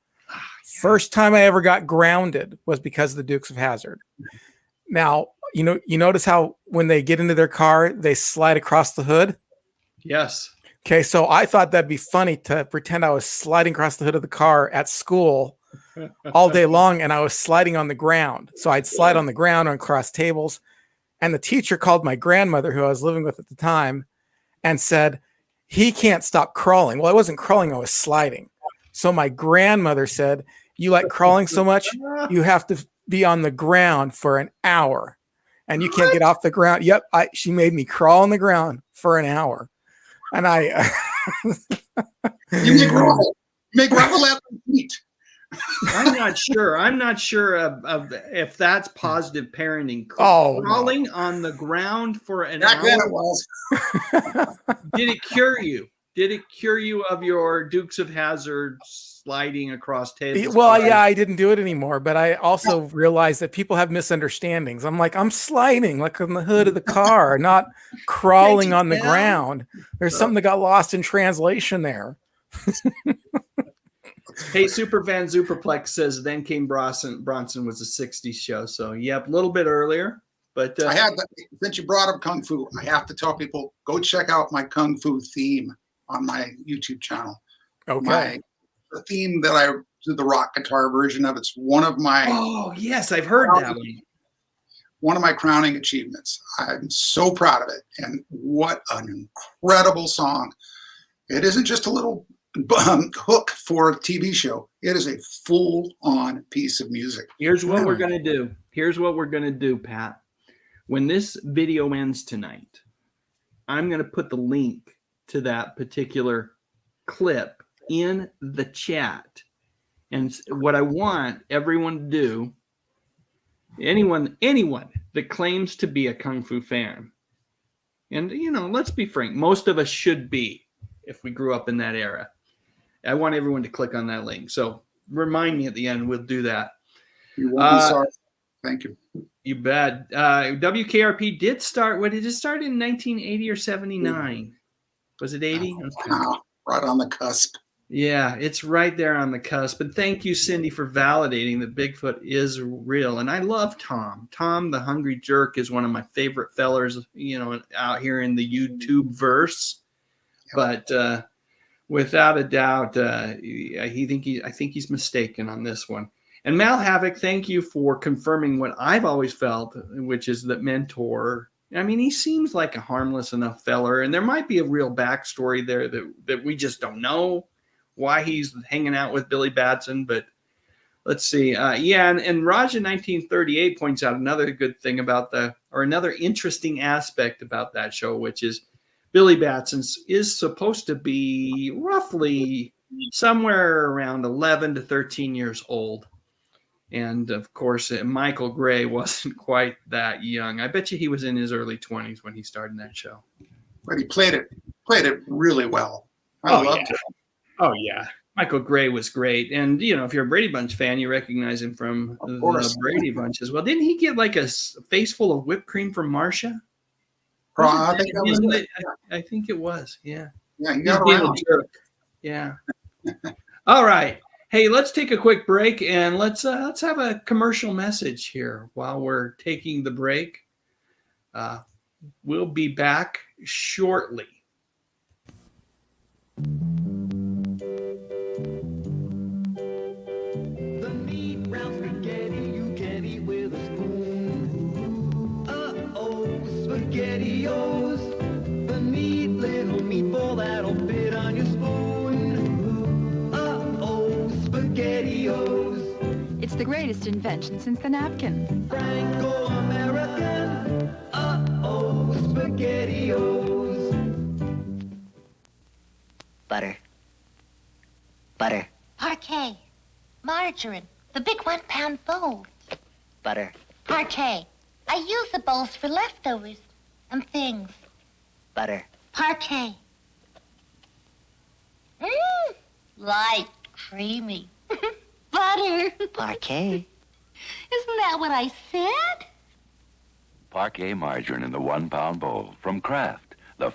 First time I ever got grounded was because of the Dukes of Hazzard. Now, you notice how when they get into their car, they slide across the hood? Yes. Okay, so I thought that'd be funny to pretend I was sliding across the hood of the car at school all day long, and I was sliding on the ground. So I'd slide on the ground or across tables. And the teacher called my grandmother, who I was living with at the time, and said, he can't stop crawling. Well, I wasn't crawling, I was sliding. So my grandmother said, you like crawling so much, you have to be on the ground for an hour. and you can't get off the ground. Yep, she made me crawl on the ground for an hour, and You make gravel at the feet. I'm not sure of if that's positive parenting. Crawling on the ground for an Back hour. then it was. Did it cure you? Did it cure you of your Dukes of Hazzard sliding across tables? Well, yeah, I didn't do it anymore, but I also realized that people have misunderstandings. I'm like, I'm sliding like on the hood of the car, not crawling on the ground. There's something that got lost in translation there. Hey, Superfan Superplex says then came Bronson was a 60s show. So, yep, a little bit earlier. But I had, since you brought up Kung Fu, I have to tell people, go check out my Kung Fu theme on my YouTube channel. Okay. The theme that I did the rock guitar version of, it's one of my... Oh, yes, I've heard that one. One of my crowning achievements. I'm so proud of it. And what an incredible song. It isn't just a little hook for a TV show. It is a full-on piece of music. Here's what we're going to do. Here's what we're going to do, Pat. When this video ends tonight, I'm going to put the link to that particular clip in the chat. And what I want everyone to do, anyone that claims to be a Kung Fu fan, and, let's be frank, most of us should be if we grew up in that era. I want everyone to click on that link. So remind me at the end. We'll do that. You won't be sorry. Thank you. You bet. WKRP did start. What did it start in 1980 or 79? Was it 80? Wow, right on the cusp. Yeah, it's right there on the cusp. And thank you, Cindy, for validating that Bigfoot is real. And I love Tom. Tom, the Hungry Jerk, is one of my favorite fellers, out here in the YouTube verse. Yep. But without a doubt, I think he's mistaken on this one. And Mal Havoc, thank you for confirming what I've always felt, which is that Mentor, I mean, he seems like a harmless enough feller, and there might be a real backstory there that we just don't know why he's hanging out with Billy Batson, but let's see. And Raj in 1938 points out another good thing about another interesting aspect about that show, which is Billy Batson is supposed to be roughly somewhere around 11 to 13 years old. And, of course, Michael Gray wasn't quite that young. I bet you he was in his early 20s when he started that show. But he played it really well. I loved it. Oh, yeah. Michael Gray was great. And, if you're a Brady Bunch fan, you recognize him from the Brady Bunch as well. Didn't he get like a face full of whipped cream from Marcia? I think that was it. I think it was, yeah. Yeah, he got around. Yeah. All right. Hey, let's take a quick break and let's have a commercial message here while we're taking the break. We'll be back shortly. The meat round spaghetti you can eat with a spoon. SpaghettiOs. The neat little meatball that'll fit on your spoon. SpaghettiOs. It's the greatest invention since the napkin. Franco-American. SpaghettiOs. Butter. Parquet. Margarine. The big 1 pound bowl. Butter. Parquet. I use the bowls for leftovers and things. Butter. Parquet. Light, creamy. Butter. Parquet. Isn't that what I said? Parquet margarine in the 1 pound bowl from Kraft. A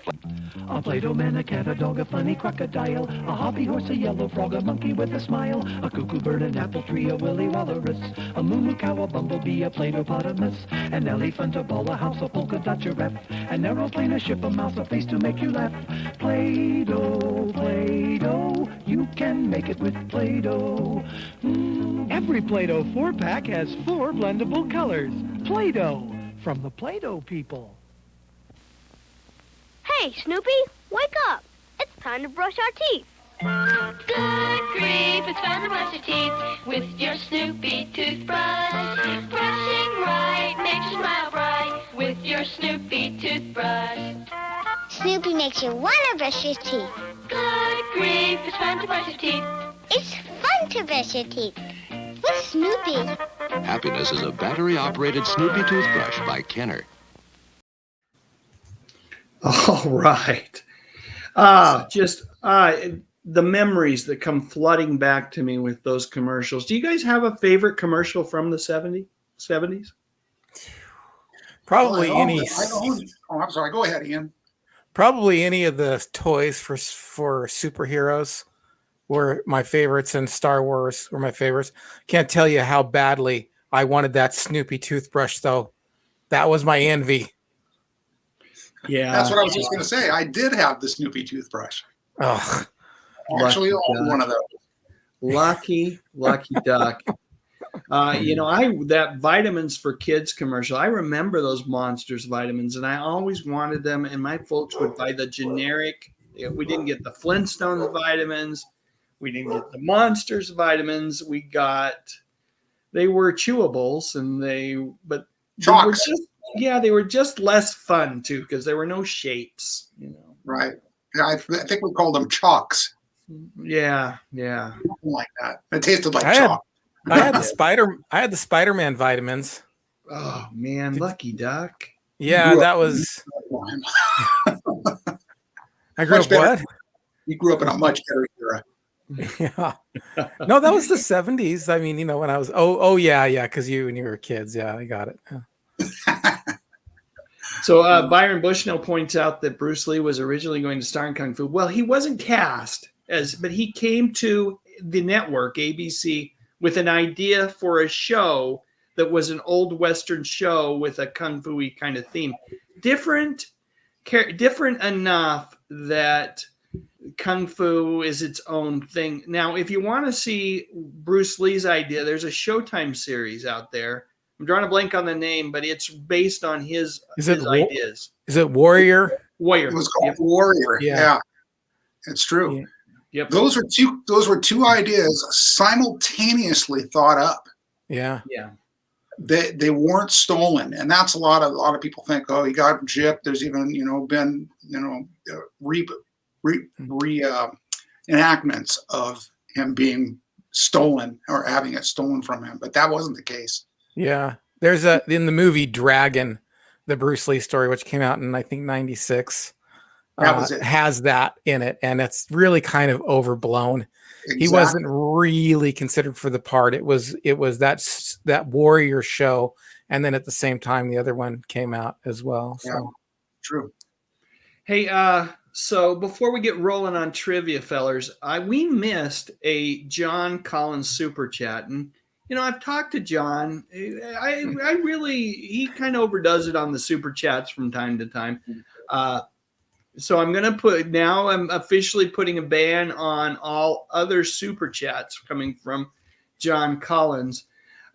Play-Doh man, a cat, a dog, a funny crocodile, a hobby horse, a yellow frog, a monkey with a smile, a cuckoo bird, an apple tree, a willy walrus, a moo cow, a bumblebee, a Play-Doh-potamus, an elephant, a ball, a house, a polka dot giraffe, an aeroplane, a ship, a mouse, a face to make you laugh. Play-Doh, Play-Doh, you can make it with Play-Doh. Every Play-Doh 4-pack has 4 blendable colors. Play-Doh, from the Play-Doh people. Hey, Snoopy, wake up. It's time to brush our teeth. Good grief, it's fun to brush your teeth with your Snoopy toothbrush. Brushing right makes you smile bright with your Snoopy toothbrush. Snoopy makes you want to brush your teeth. Good grief, it's fun to brush your teeth. It's fun to brush your teeth with Snoopy. Happiness is a battery-operated Snoopy toothbrush by Kenner. All right. The memories that come flooding back to me with those commercials. Do you guys have a favorite commercial from the 70s? Probably I'm sorry. Go ahead, Ian. Probably any of the toys for superheroes were my favorites, and Star Wars were my favorites. Can't tell you how badly I wanted that Snoopy toothbrush, though. That was my envy. Yeah, that's what I was just going to say. I did have the Snoopy toothbrush. Ugh. Actually, one of those. Lucky duck. That vitamins for kids commercial, I remember those Monsters vitamins, and I always wanted them, and my folks would buy the generic. We didn't get the Flintstones vitamins. We didn't get the Monsters vitamins. They were chewables, Chalks. They were just less fun too, because there were no shapes, Right. Yeah, I think we called them chalks. Yeah. Something like that. It tasted like I chalk. I had the Spider-Man vitamins. Oh man, lucky duck. Yeah, that was. I grew up what? You grew up in a much better era. Yeah. No, that was the 70s. I mean, when I was yeah, because when you were kids, yeah, I got it. Yeah. So Byron Bushnell points out that Bruce Lee was originally going to star in Kung Fu. Well, he wasn't cast but he came to the network ABC with an idea for a show that was an old Western show with a Kung Fu-y kind of theme. Different enough that Kung Fu is its own thing. Now, if you want to see Bruce Lee's idea, there's a Showtime series out there. I'm drawing a blank on the name, but it's based on his ideas. Is it Warrior? Warrior. It was called Warrior. Yeah. It's true. Yeah. Yep. Those were two ideas simultaneously thought up. Yeah. Yeah. They weren't stolen, and that's a lot of people think, oh, he got gypped. There's even been enactments of him being stolen or having it stolen from him, but that wasn't the case. Yeah, there's in the movie Dragon, the Bruce Lee story, which came out in I think '96. That was it. Has that in it, and it's really kind of overblown. Exactly. He wasn't really considered for the part. It was that Warrior show, and then at the same time the other one came out as well. So. Yeah, true. Hey, so before we get rolling on trivia, fellers, we missed a John Collins super chat, and I've talked to John. I really he kind of overdoes it on the super chats from time to time. So I'm officially putting a ban on all other super chats coming from John Collins.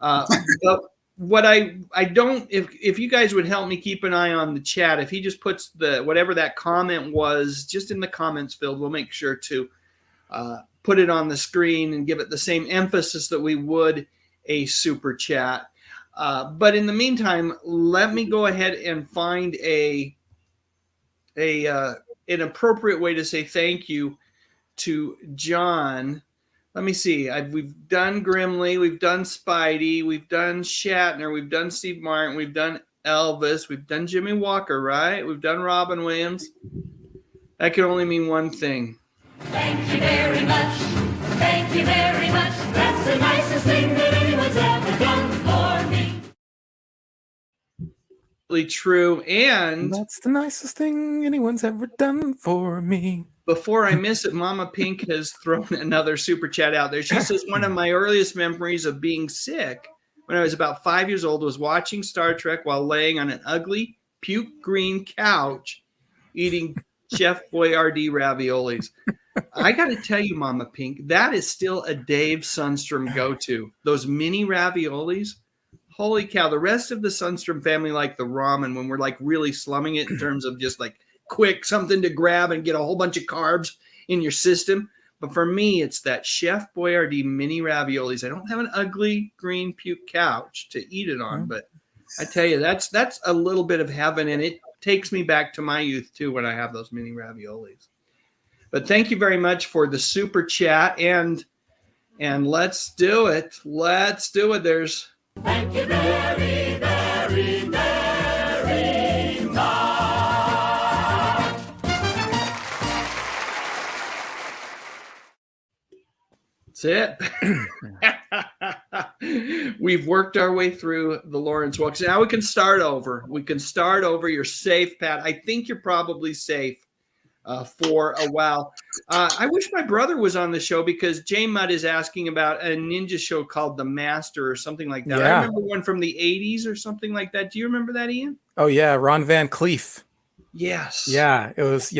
But what I don't, if you guys would help me keep an eye on the chat, if he just puts whatever that comment was just in the comments field, we'll make sure to put it on the screen and give it the same emphasis that we would a super chat. But in the meantime, let me go ahead and find an appropriate way to say thank you to John. Let me see. We've done Grimley, we've done Spidey, we've done Shatner, we've done Steve Martin, we've done Elvis, we've done Jimmy Walker, right? We've done Robin Williams. That can only mean one thing. Thank you very much. Thank you very much. That's the nicest thing that anyone's ever done for me. True, and that's the nicest thing anyone's ever done for me. Before I miss it, Mama Pink has thrown another super chat out there. She says, one of my earliest memories of being sick when I was about 5 years old was watching Star Trek while laying on an ugly puke green couch eating Chef Boyardee raviolis. I got to tell you, Mama Pink, that is still a Dave Sundstrom go-to. Those mini raviolis. Holy cow, the rest of the Sundstrom family like the ramen when we're like really slumming it in terms of just like quick something to grab and get a whole bunch of carbs in your system. But for me, it's that Chef Boyardee mini raviolis. I don't have an ugly green puke couch to eat it on, but I tell you, that's a little bit of heaven, and it takes me back to my youth too when I have those mini raviolis. But thank you very much for the super chat, and let's do it. Let's do it. There's Thank you very, very, very much. That's it. We've worked our way through the Lawrence walks. Now we can start over. You're safe, Pat. I think you're probably safe for a while. I wish my brother was on the show because J Mudd is asking about a ninja show called The Master or something like that. Yeah. I remember one from the 80s or something like that. Do you remember that, Ian? Oh yeah, Ron Van Cleef. Yes. Yeah, it was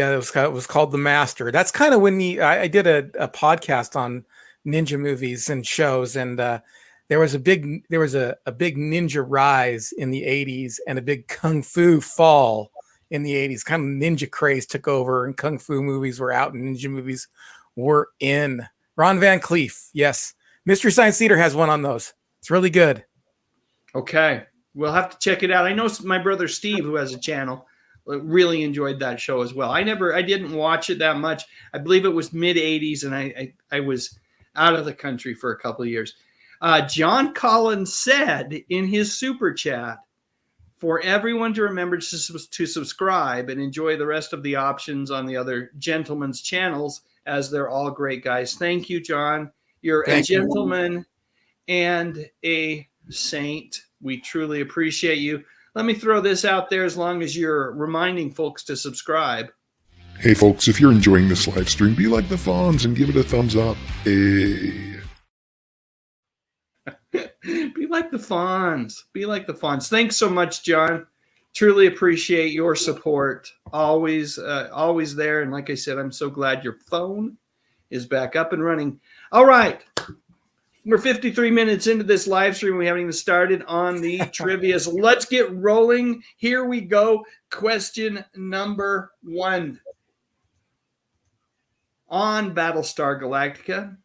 called The Master. That's kind of when I did a podcast on ninja movies and shows, and there was a big ninja rise in the 80s and a big kung fu fall in the 80s. Kind of ninja craze took over, and kung fu movies were out and ninja movies were in. Ron Van Cleef, yes. Mystery Science Theater has one on those. It's really good. Okay, we'll have to check it out. I know my brother Steve, who has a channel, really enjoyed that show as well. I didn't watch it that much. I believe it was mid 80s, and I was out of the country for a couple of years. John Collins said in his super chat, for everyone to remember to subscribe and enjoy the rest of the options on the other gentlemen's channels, as they're all great guys. Thank you, John. You're a gentleman and a saint. We truly appreciate you. Let me throw this out there as long as you're reminding folks to subscribe. Hey folks, if you're enjoying this live stream, be like the Fonz and give it a thumbs up. Hey. Be like the Fonz. Be like the Fonz. Thanks so much, John. Truly appreciate your support. Always there. And like I said, I'm so glad your phone is back up and running. All right. We're 53 minutes into this live stream. We haven't even started on the trivia. So let's get rolling. Here we go. Question number 1. On Battlestar Galactica,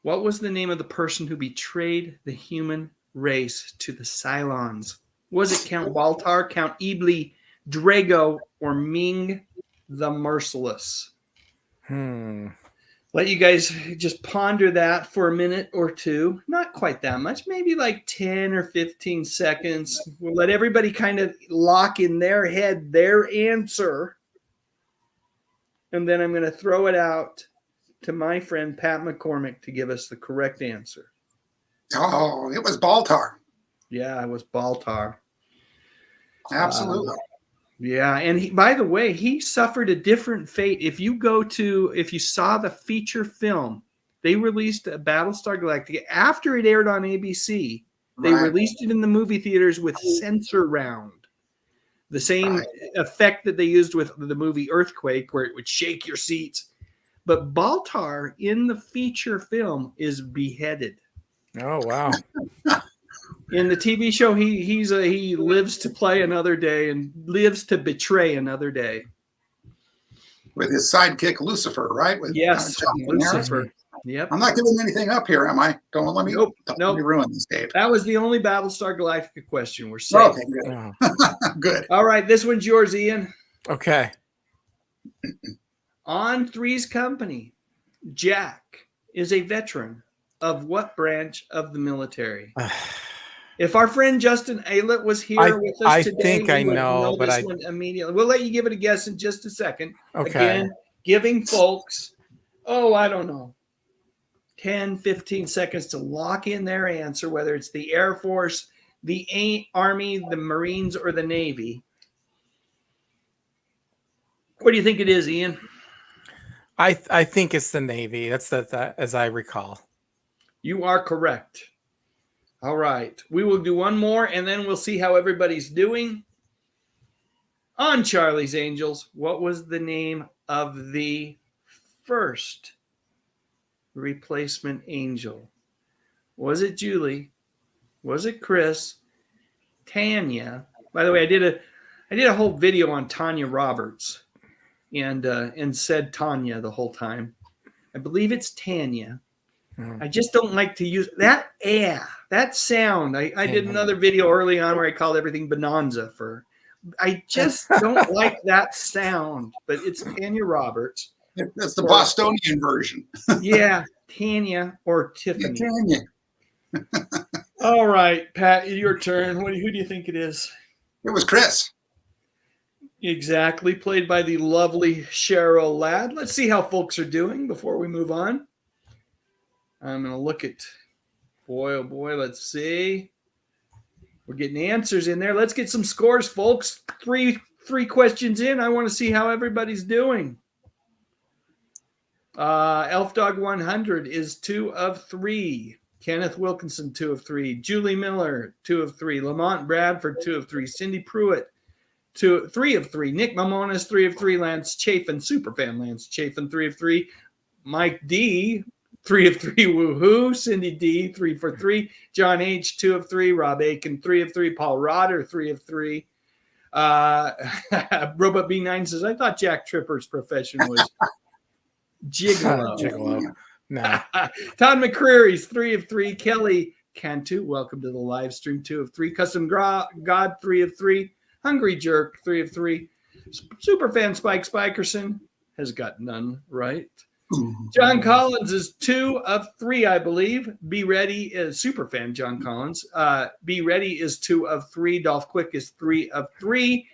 what was the name of the person who betrayed the human race to the Cylons? Was it Count Baltar, Count Iblis, Drago, or Ming the Merciless? Let you guys just ponder that for a minute or two. Not quite that much, maybe like 10 or 15 seconds. We'll let everybody kind of lock in their head their answer. And then I'm going to throw it out to my friend Pat McCormick to give us the correct answer. Oh, it was Baltar. Yeah, it was Baltar. Absolutely. Yeah, and by the way, he suffered a different fate. If you saw the feature film, they released a Battlestar Galactica after it aired on ABC. They released it in the movie theaters with censor round. The same effect that they used with the movie Earthquake, where it would shake your seats. But Baltar in the feature film is beheaded. Oh, wow. In the TV show, he lives to play another day and lives to betray another day. With his sidekick Lucifer, right? Yes, Lucifer. Yep. I'm not giving anything up here, am I? Don't let me ruin this, Dave. That was the only Battlestar Galactica question. We're safe. Okay, good. Good. All right, this one's yours, Ian. Okay. On Three's Company, Jack is a veteran of what branch of the military? If our friend Justin Aylett was here with us today, think I know, but this one immediately. We'll let you give it a guess in just a second. Okay. Again, giving folks, I don't know, 10, 15 seconds to lock in their answer, whether it's the Air Force, the Army, the Marines, or the Navy. What do you think it is, Ian? I think it's the Navy. That's as I recall. You are correct. All right. We will do one more, and then we'll see how everybody's doing. On Charlie's Angels, what was the name of the first replacement angel? Was it Julie? Was it Chris? Tanya? By the way, I did a whole video on Tanya Roberts. and said Tanya the whole time. I believe it's Tanya. Mm. I just don't like to use that. That sound. I did another video early on where I called everything Bonanza for. I just don't like that sound. But it's Tanya Roberts. That's the Bostonian version. Yeah, Tanya or Tiffany. Tanya. All right, Pat, your turn. Who do you think it is? It was Chris. Exactly, played by the lovely Cheryl Ladd. Let's see how folks are doing before we move on. I'm going to look at, boy, oh boy, let's see. We're getting answers in there. Let's get some scores, folks. Three questions in. I want to see how everybody's doing. Elf Dog 100 is 2 of 3. Kenneth Wilkinson, 2 of 3. Julie Miller, 2 of 3. Lamont Bradford, 2 of 3. Cindy Pruitt, 3 of 3. Nick Mamonas, 3 of 3. Lance Chafin, Superfan Lance Chafin, 3 of 3. Mike D, 3 of 3. Woohoo. Cindy D, 3 for 3. John H, 2 of 3. Rob Aiken, 3 of 3. Paul Rodder, 3 of 3. Robot B9 says, I thought Jack Tripper's profession was gigolo. Gigolo. No. Todd McCreary's 3 of 3. Kelly Cantu, welcome to the live stream, 2 of 3. Custom God, 3 of 3. Hungry Jerk, 3 of 3. Superfan Spike Spikerson has got none right. John Collins is 2 of 3, I believe. Be Ready is Superfan John Collins. Be Ready is 2 of 3. Dolph Quick is 3 of 3.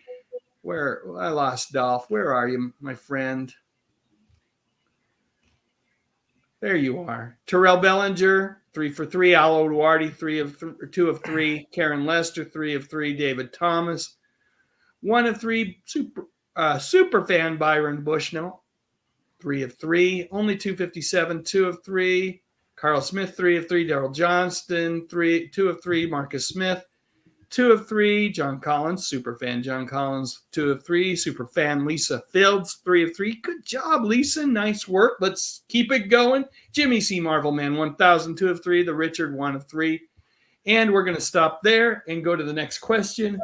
Where I lost Dolph. Where are you, my friend? There you are. Terrell Bellinger, 3 for 3. Al Oduardi, 2 of 3. Karen Lester, 3 of 3. David Thomas, 1 of 3. Superfan Byron Bushnell, 3 of 3. Only 257, 2 of 3. Carl Smith, 3 of 3. Daryl Johnston, 2 of 3. Marcus Smith, 2 of 3. John Collins, Superfan John Collins, 2 of 3. Superfan Lisa Fields, 3 of 3. Good job, Lisa. Nice work. Let's keep it going. Jimmy C. Marvelman, 1000, 2 of 3. The Richard, 1 of 3. And we're going to stop there and go to the next question.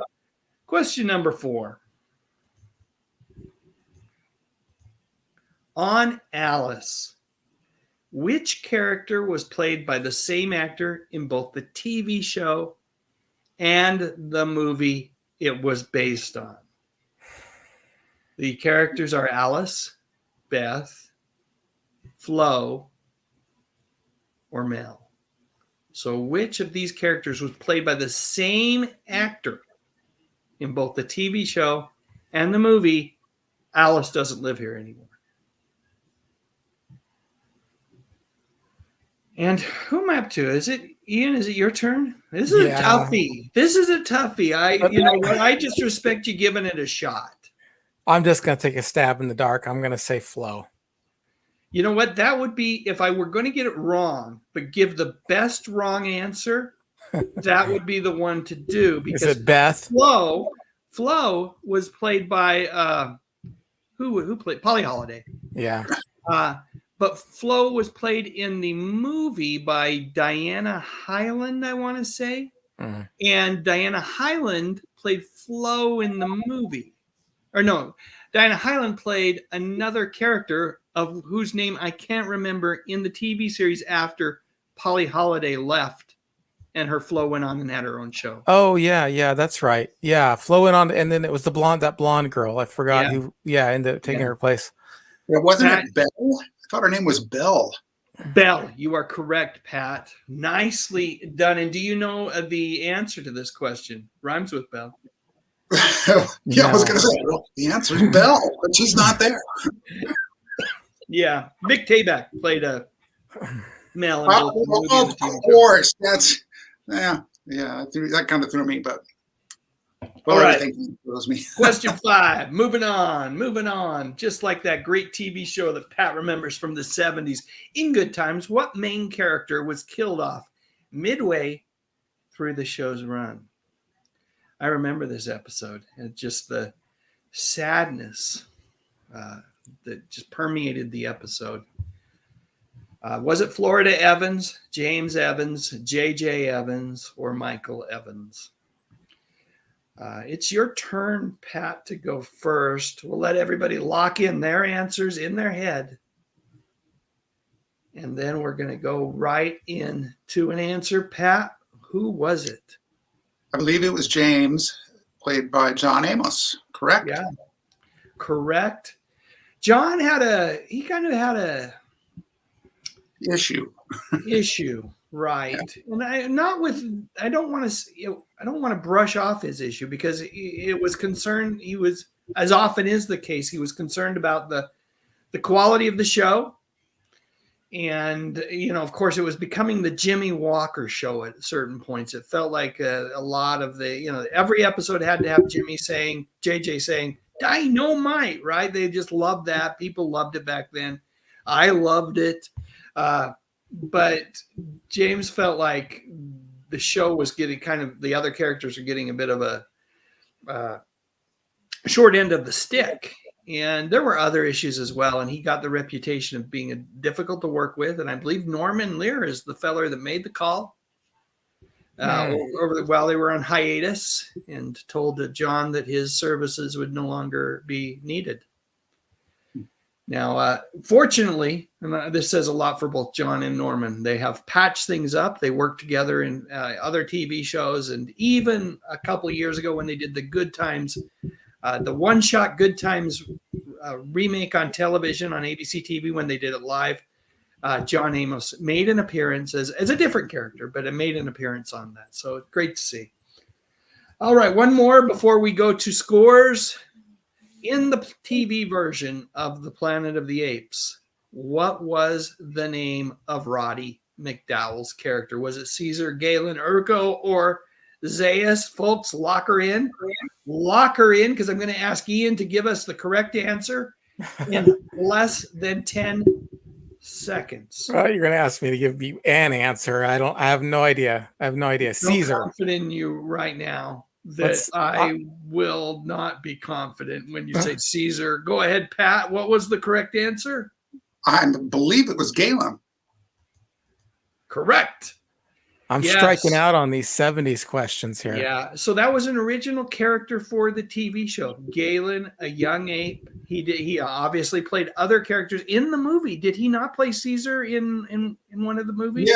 Question number 4. On Alice, which character was played by the same actor in both the TV show and the movie it was based on? The characters are Alice, Beth, Flo, or Mel. So which of these characters was played by the same actor in both the TV show and the movie Alice Doesn't Live Here Anymore? And who am I up to? Is it Ian? Is it your turn? This is a toughie. This is a toughie. You know what? I just respect you giving it a shot. I'm just going to take a stab in the dark. I'm going to say Flo. You know what? That would be, if I were going to get it wrong, but give the best wrong answer, that would be the one to do. Because is it Beth? Flo was played by, who played? Polly Holiday. Yeah. But Flo was played in the movie by Diana Hyland, I want to say. Mm. And Diana Hyland played Flo in the movie. Or no, Diana Hyland played another character of whose name I can't remember in the TV series after Polly Holiday left and her Flo went on and had her own show. Oh, yeah, that's right. Yeah, Flo went on, and then it was that blonde girl. I forgot who, ended up taking her place. Well, wasn't it Belle? I thought her name was Belle. Belle, you are correct, Pat. Nicely done. And do you know the answer to this question? Rhymes with Belle. I was going to say, well, the answer is Belle, but she's not there. Yeah, Vic Tayback played a Mel in both the movie and the TV show. Of course, that's that kind of threw me, but all right. Throws me. Question 5. Moving on. Just like that great TV show that Pat remembers from the 70s. In Good Times, what main character was killed off midway through the show's run? I remember this episode and just the sadness that just permeated the episode. Was it Florida Evans, James Evans, J.J. Evans, or Michael Evans? It's your turn, Pat, to go first. We'll let everybody lock in their answers in their head. And then we're going to go right into an answer. Pat, who was it? I believe it was James, played by John Amos, correct? Yeah, correct. John had a issue. Right. And I don't want to brush off his issue, because it was concerned. He was, as often is the case, he was concerned about the quality of the show. And, of course, it was becoming the Jimmy Walker show at certain points. It felt like a lot of every episode had to have JJ saying, dynamite, right? They just loved that. People loved it back then. I loved it. But James felt like the show was getting the other characters are getting a bit of a short end of the stick. And there were other issues as well. And he got the reputation of being difficult to work with. And I believe Norman Lear is the feller that made the call while they were on hiatus, and told John that his services would no longer be needed. Now, fortunately, and this says a lot for both John and Norman, they have patched things up. They worked together in other TV shows. And even a couple of years ago when they did the Good Times, the one-shot Good Times remake on television on ABC TV, when they did it live, John Amos made an appearance as a different character, but it made an appearance on that. So great to see. All right, one more before we go to scores. In the TV version of the Planet of the Apes, what was the name of Roddy McDowell's character? Was it Caesar, Galen, Urko, or Zaius? Folks, lock her in. Lock her in, because I'm going to ask Ian to give us the correct answer in less than 10 seconds. Well, you're going to ask me to give you an answer. I have no idea. Caesar. I'm confident in you right now that I will not be confident when you say Caesar. Go ahead, Pat. What was the correct answer? I believe it was Galen. Correct. I'm striking out on these 70s questions here. Yeah. So that was an original character for the TV show. Galen, a young ape. He obviously played other characters in the movie. Did he not play Caesar in one of the movies?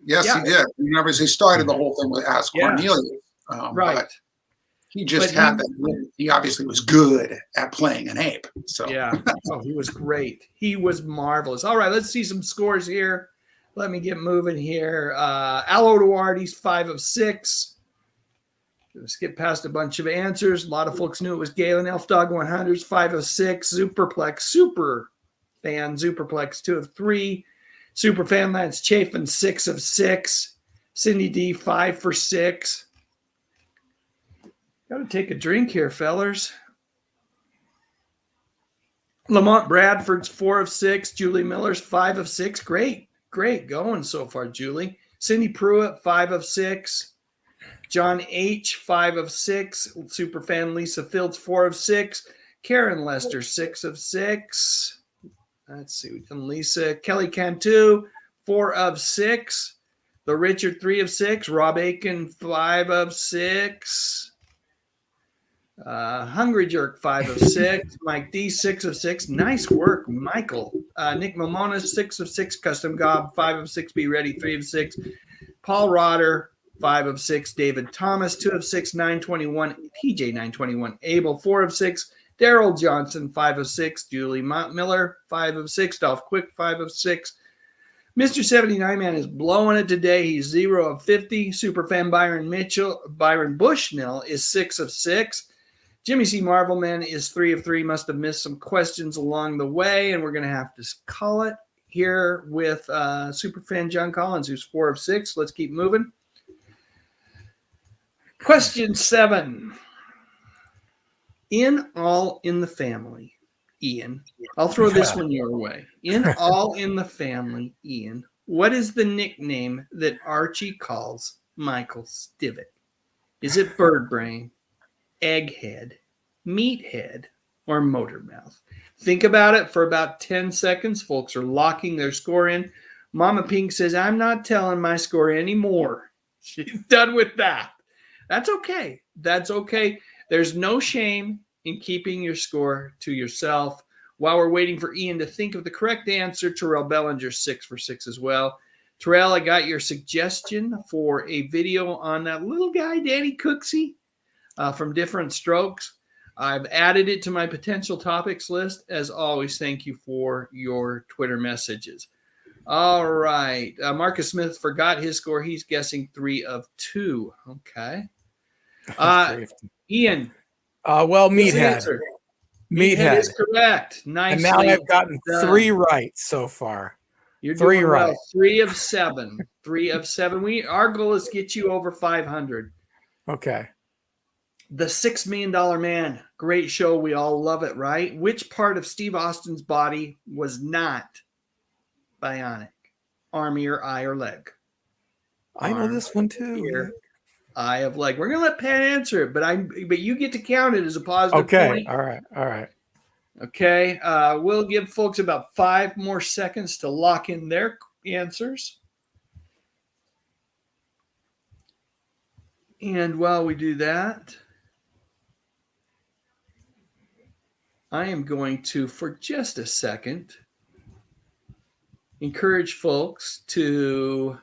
Yes, he did. Remember, he started the whole thing with Ask Cornelius. Right. He just had that. He obviously was good at playing an ape. So yeah. Oh, he was great. He was marvelous. All right, let's see some scores here. Let me get moving here. Aloe Duarte's 5 of 6. Let's skip past a bunch of answers. A lot of folks knew it was Galen. Elf Dog 100's 5 of 6. Superplex, Super Fan, Superplex 2 of 3. Superfan Lance Chafin 6 of 6. Cindy D 5 for 6. Got to take a drink here, fellers. Lamont Bradford's 4 of 6. Julie Miller's 5 of 6. Great going so far, Julie. Cindy Pruitt, 5 of 6. John H, 5 of 6. Superfan Lisa Fields, 4 of 6. Karen Lester, 6 of 6. Let's see. We've done Lisa. Kelly Cantu, 4 of 6. The Richard, 3 of 6. Rob Aiken, 5 of 6. Hungry Jerk, 5 of 6. Mike D, 6 of 6. Nice work, Michael. Nick Mamona, 6 of 6. Custom Gob, 5 of 6. Be Ready, 3 of 6. Paul Rotter, 5 of 6. David Thomas, 2 of 6. 921. TJ 921. Abel, 4 of 6. Daryl Johnson, 5 of 6. Julie Miller, 5 of 6. Dolph Quick, 5 of 6. Mr. 79 Man is blowing it today. He's 0 of 50. Superfan Byron Bushnell is 6 of 6. Jimmy C. Marvelman is 3 of 3. Must have missed some questions along the way, and we're going to have to call it here with Superfan John Collins, who's 4 of 6. Let's keep moving. Question 7. In All in the Family, Ian, I'll throw this one your way. In All in the Family, Ian, what is the nickname that Archie calls Michael Stivitt? Is it Bird Brain, Egghead, Meathead, or Motormouth? Think about it for about 10 seconds. Folks are locking their score in. Mama Pink says, I'm not telling my score anymore. She's done with that. That's okay. That's okay. There's no shame in keeping your score to yourself. While we're waiting for Ian to think of the correct answer, Terrell Bellinger 6 for 6 as well. Terrell, I got your suggestion for a video on that little guy, Danny Cooksey, from Different Strokes. I've added it to my potential topics list. As always, thank you for your Twitter messages. All right. Marcus Smith forgot his score. He's guessing 3 of 2. Okay. Ian. Well, Meathead. Meathead is correct. Nicely. And now I've gotten 3 right so far. You're 3 doing right. well. 3 of 7. 3 of 7. Our goal is to get you over 500. Okay. The $6 Million Man. Great show. We all love it, right? Which part of Steve Austin's body was not bionic? Arm, ear, eye, or leg? I know this one too. Ear, eye of leg. We're gonna let Pat answer it, but you get to count it as a positive point. All right. Okay. We'll give folks about 5 more seconds to lock in their answers. And while we do that, I am going to, for just a second, encourage folks to,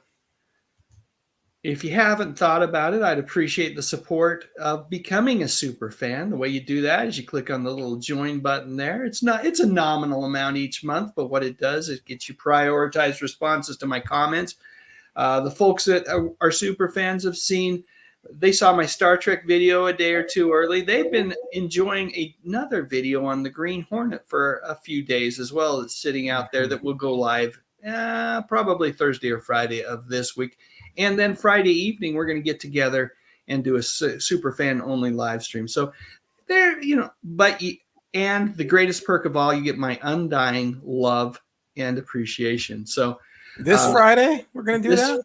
if you haven't thought about it, I'd appreciate the support of becoming a super fan. The way you do that is you click on the little join button there. It's a nominal amount each month, but what it does is it gets you prioritized responses to my comments. The folks that are super fans have seen, they saw my Star Trek video a day or 2 early. They've been enjoying another video on the Green Hornet for a few days as well. It's sitting out there that will go live probably Thursday or Friday of this week. And then Friday evening, we're going to get together and do a super fan only live stream. So there, and the greatest perk of all, you get my undying love and appreciation. So this Friday, we're going to do that?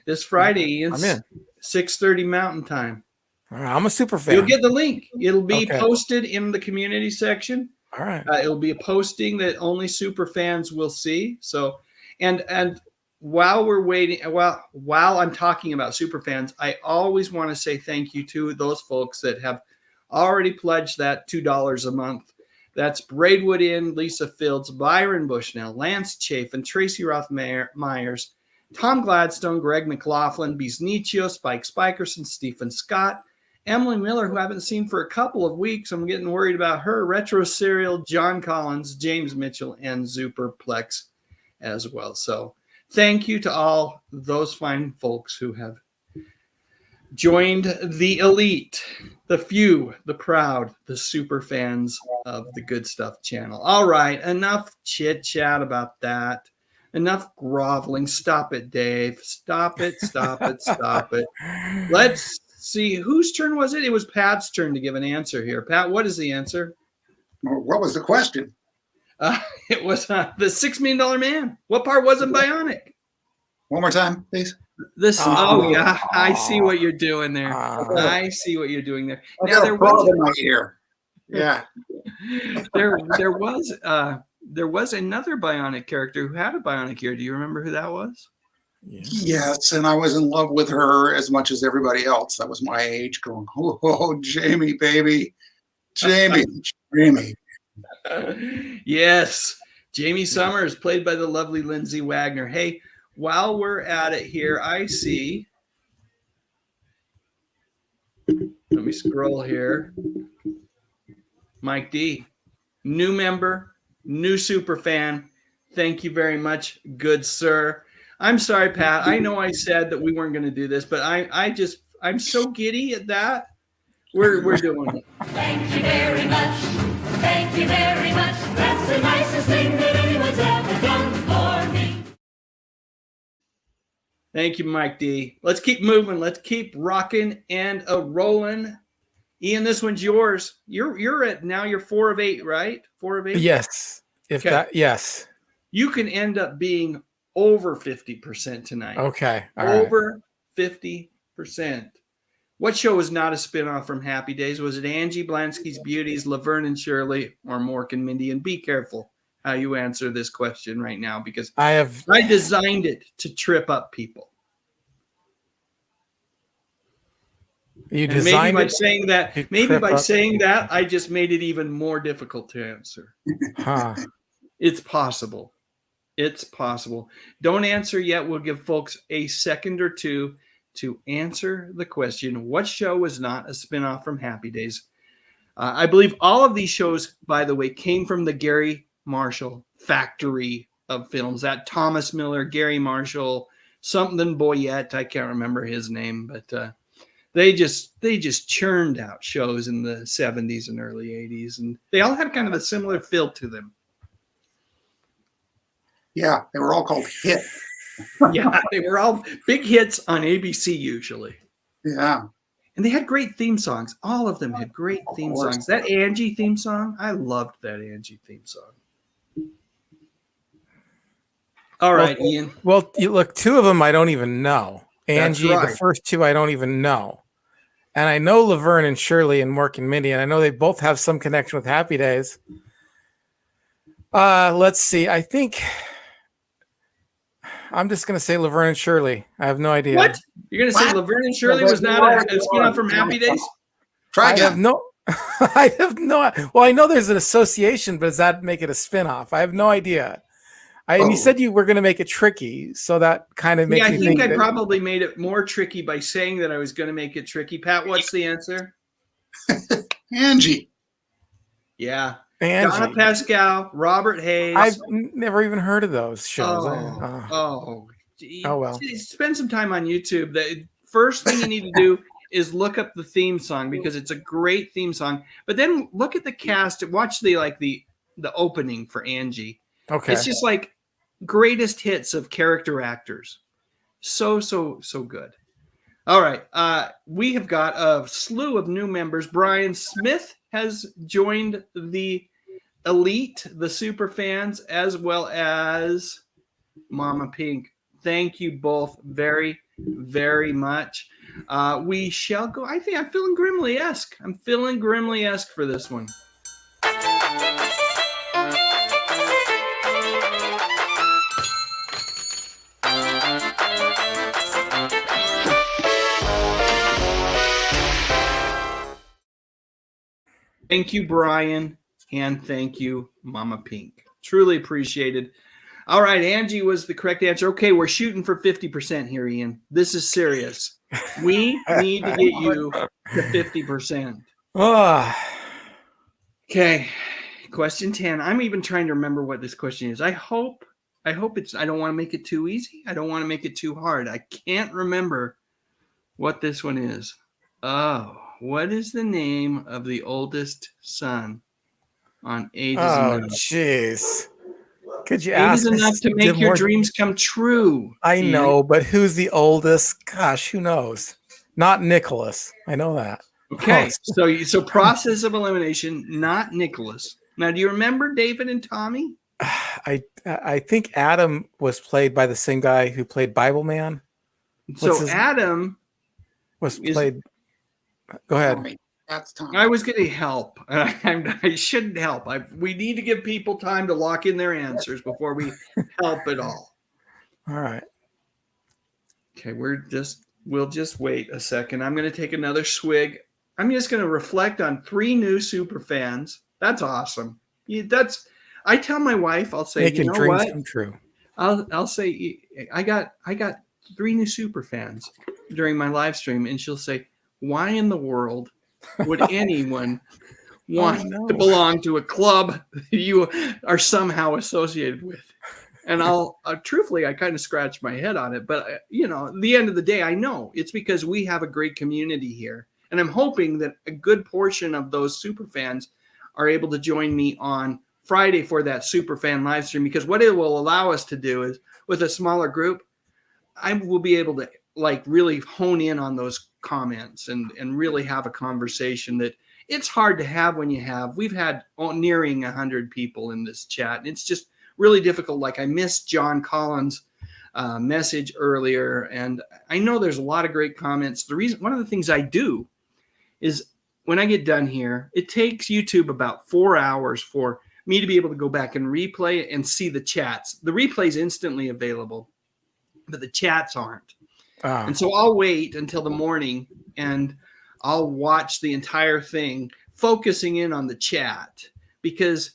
This Friday, I'm in. 6:30 Mountain Time. All right, I'm a super fan. You'll get the link. It'll be posted in the community section. All right. It'll be a posting that only super fans will see. So, and while we're waiting, while I'm talking about super fans, I always want to say thank you to those folks that have already pledged that $2 a month. That's Braidwood Inn, Lisa Fields, Byron Bushnell, Lance Chafin, Tracy Roth Myers, Tom Gladstone, Greg McLaughlin, Bisnicio, Spike Spikerson, Stephen Scott, Emily Miller, who I haven't seen for a couple of weeks. I'm getting worried about her. Retro Serial, John Collins, James Mitchell, and Superplex as well. So thank you to all those fine folks who have joined the elite, the few, the proud, the super fans of the Good Stuff channel. All right, enough chit chat about that. Enough groveling. Stop it, Dave. Stop it. Let's see. Whose turn was it? It was Pat's turn to give an answer here. Pat, what is the answer? What was the question? It was the $6 Million Man. What part wasn't bionic? One more time, please. Yeah, I see what you're doing there. I see what you're doing there. Now there was in my ear. Yeah. There was another bionic character who had a bionic ear. Do you remember who that was? Yes, and I was in love with her as much as everybody else. That was my age going, oh, Jamie, baby. Jamie. Yes. Jamie Summers, played by the lovely Lindsay Wagner. Hey, while we're at it here, I see. Let me scroll here. Mike D, new member, new super fan. Thank you very much, good sir. I'm sorry, Pat. I know I said that we weren't going to do this, but I'm so giddy at that. We're doing it. Thank you very much. Thank you very much. That's the nicest thing that anyone's ever done for me. Thank you, Mike D. Let's keep moving. Let's keep rocking and rolling. Ian, this one's yours. You're at now. You're 4 of 8, right? 4 of 8. Yes. Yes. You can end up being over 50% tonight. Okay. Over 50%. What show was not a spinoff from Happy Days? Was it Angie Blansky's Beauties, Laverne and Shirley, or Mork and Mindy? And be careful how you answer this question right now, because I designed it to trip up people. You And maybe designed by it? saying that, You maybe trip by up. saying that, I just made it even more difficult to answer. Huh. It's possible. It's possible. Don't answer yet. We'll give folks a second or two to answer the question. What show was not a spinoff from Happy Days? I believe all of these shows, by the way, came from the Gary Marshall factory of films. That Thomas Miller, Gary Marshall, something Boyette. I can't remember his name, but they just churned out shows in the 70s and early 80s, and they all had kind of a similar feel to them. Yeah, they were all called Hit. Yeah, they were all big hits on ABC usually. Yeah. And they had great theme songs. All of them had great theme songs. That Angie theme song, I loved that Angie theme song. All right, Ian. Well, you look, two of them I don't even know. That's Angie, the right. first two I don't even know. And I know Laverne and Shirley and Mork and Mindy, and I know they both have some connection with Happy Days. Let's see. I think I'm just going to say Laverne and Shirley. I have no idea. What? You're going to say Laverne and Shirley was not a spin-off from Happy Days? Try again. I have no. I have no. Well, I know there's an association, but does that make it a spin-off? I have no idea. And you said you were going to make it tricky, so that kind of makes Yeah, me I think I that- probably made it more tricky by saying that I was going to make it tricky. Pat, what's the answer? Angie. Yeah. Angie. Donna Pascal, Robert Hayes. I've never even heard of those shows. Oh, well. Spend some time on YouTube. The first thing you need to do is look up the theme song because it's a great theme song. But then look at the cast. Watch the opening for Angie. Okay. It's just like greatest hits of character actors. So good. All right. We have got a slew of new members. Brian Smith has joined the elite, the super fans, as well as Mama Pink. Thank you both very, very much. We shall go. I think I'm feeling Grimly-esque. I'm feeling Grimly-esque for this one. Thank you, Brian, and thank you, Mama Pink. Truly appreciated. All right, Angie was the correct answer. Okay, we're shooting for 50% here, Ian. This is serious. We need to get you to 50%. Okay, question 10. I'm even trying to remember what this question is. I hope it's, I don't want to make it too easy. I don't want to make it too hard. I can't remember what this one is. Oh, what is the name of the oldest son on Ages Enough? Oh, jeez. Could you Ages ask Enough us to make do your more- dreams come true. I Ian. know, but who's the oldest? Gosh, who knows? Not Nicholas. I know that. Okay, Oh, so process of elimination, not Nicholas. Now, do you remember David and Tommy? I think Adam was played by the same guy who played Bible Man. So Adam was played. Go ahead. That's Tom. I was going to help. I shouldn't help. We need to give people time to lock in their answers before we help at all. All right. Okay, we'll just wait a second. I'm going to take another swig. I'm just going to reflect on 3 new super fans. That's awesome. I tell my wife, I'll say, Making you know dreams what? come true. I'll say I got 3 new super fans during my live stream, and she'll say, "Why in the world would anyone want to belong to a club you are somehow associated with?" And I'll truthfully, I kind of scratch my head on it, but at the end of the day, I know it's because we have a great community here, and I'm hoping that a good portion of those super fans are able to join me on Friday for that super fan live stream, because what it will allow us to do is, with a smaller group, I will be able to really hone in on those comments and really have a conversation that it's hard to have when we've had nearing 100 people in this chat. And it's just really difficult. Like, I missed John Collins' message earlier, and I know there's a lot of great comments. One of the things I do is when I get done here, it takes YouTube about 4 hours for me to be able to go back and replay it and see the chats. The replay is instantly available, but the chats aren't. And so I'll wait until the morning, and I'll watch the entire thing, focusing in on the chat, because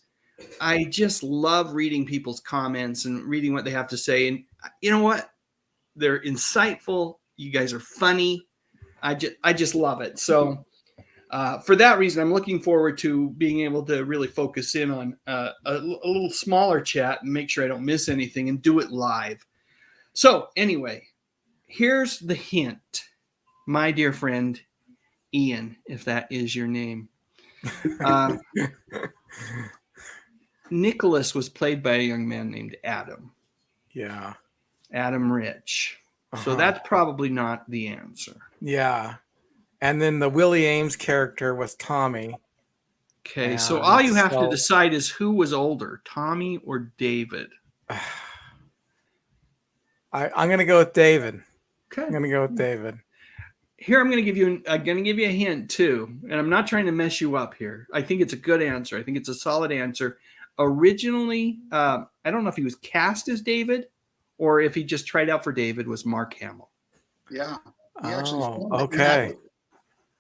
I just love reading people's comments and reading what they have to say. And you know what? They're insightful. You guys are funny. I just love it. So for that reason, I'm looking forward to being able to really focus in on a little smaller chat and make sure I don't miss anything and do it live. So anyway, here's the hint, my dear friend Ian, if that is your name. Nicholas was played by a young man named Adam. Yeah. Adam Rich. So that's probably not the answer. Yeah. And then the Willie Ames character was Tommy. Okay, so all you have to decide is who was older, Tommy or David. I'm going to go with David. Okay. I'm going to go with David. Here I'm going to give you a hint too, and I'm not trying to mess you up here. I think it's a good answer. I think it's a solid answer. Originally, I don't know if he was cast as David or if he just tried out for David, was Mark Hamill. Yeah. He okay.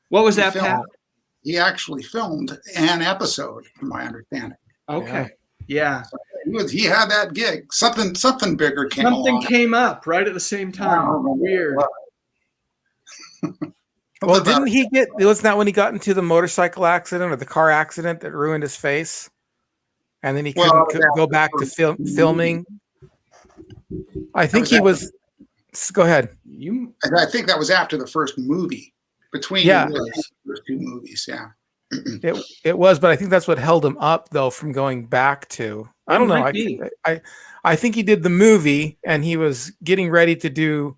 What was that, Pat? He actually filmed an episode, from my understanding. Okay. Yeah. So he had that gig. Something bigger came along. Something came up right at the same time. Weird. Well, didn't he wasn't that when he got into the motorcycle accident or the car accident that ruined his face? And then he couldn't go back to filming? I think he was. Go ahead. I think that was after the first movie. Between the first two movies, yeah. It was, but I think that's what held him up, though, from going back to. I don't know. I think he did the movie, and he was getting ready to do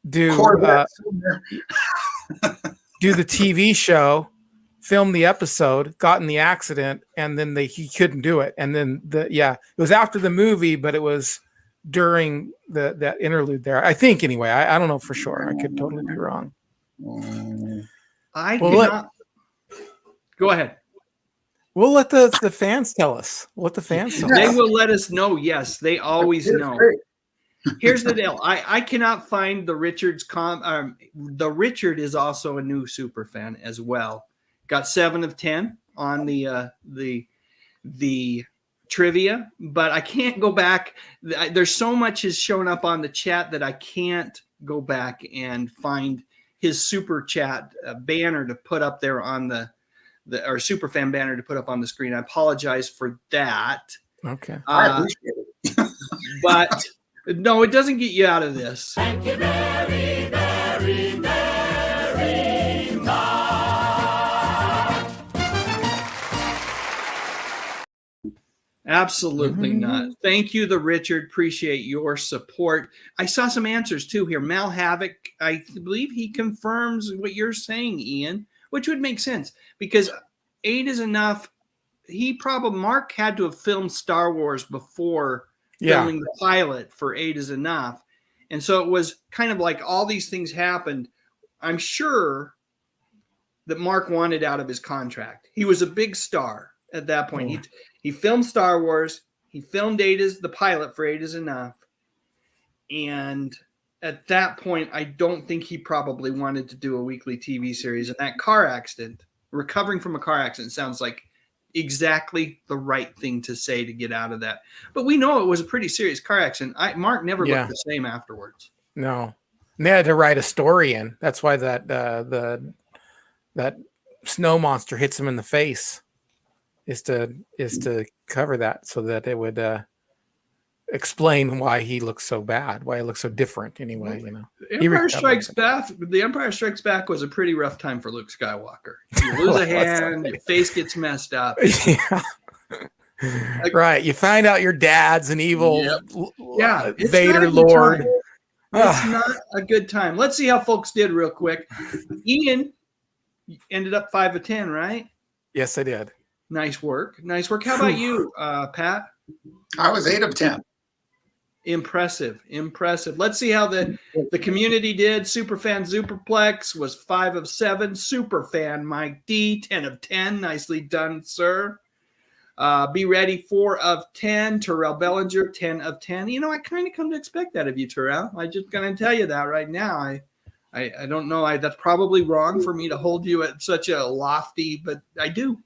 the TV show, film the episode, got in the accident, and then he couldn't do it. And then it was after the movie, but it was during that interlude there. I think anyway. I don't know for sure. I could totally be wrong. Go ahead. We'll let the fans tell us. What the fans tell us. They will let us know. Yes, they always know. Here's the deal. I cannot find the Richard's the Richard is also a new super fan as well. Got 7 of 10 on the trivia, but I can't go back. There's so much has shown up on the chat that I can't go back and find his super chat banner to put up there on or super fan banner to put up on the screen. I apologize for that. Okay. I appreciate it. But no, it doesn't get you out of this. Thank you very, very, very much. Absolutely not. Thank you, the Richard. Appreciate your support. I saw some answers too here. Mal Havoc, I believe he confirms what you're saying, Ian, which would make sense because 8 is enough. Mark had to have filmed Star Wars before filming the pilot for 8 is enough. And so it was kind of like all these things happened. I'm sure that Mark wanted out of his contract. He was a big star at that point. He filmed Star Wars. He filmed the pilot for 8 is enough. And at that point, I don't think he probably wanted to do a weekly TV series. And that car accident, recovering from a car accident, sounds like exactly the right thing to say to get out of that. But we know it was a pretty serious car accident. Mark never looked the same afterwards. No. And they had to write a story in. That's why that snow monster hits him in the face. Is to cover that so that it would explain why he looks so bad, why he looks so different anyway, you know. The Empire Strikes Back was a pretty rough time for Luke Skywalker. You lose a hand, your face gets messed up. Yeah. Right. You find out your dad's an evil Vader Lord. It's not a good time. Let's see how folks did real quick. Ian ended up 5 of 10, right? Yes, I did. Nice work. How about you, Pat? I was 8 of 10. Impressive. Let's see how the community did. Superfan Superplex was 5 of 7. Superfan Mike D, 10 of 10. Nicely done, sir. Be Ready, 4 of 10. Terrell Bellinger, 10 of 10. You know, I kind of come to expect that of you, Terrell. I'm just going to tell you that right now. I don't know. That's probably wrong for me to hold you at such a lofty, but I do.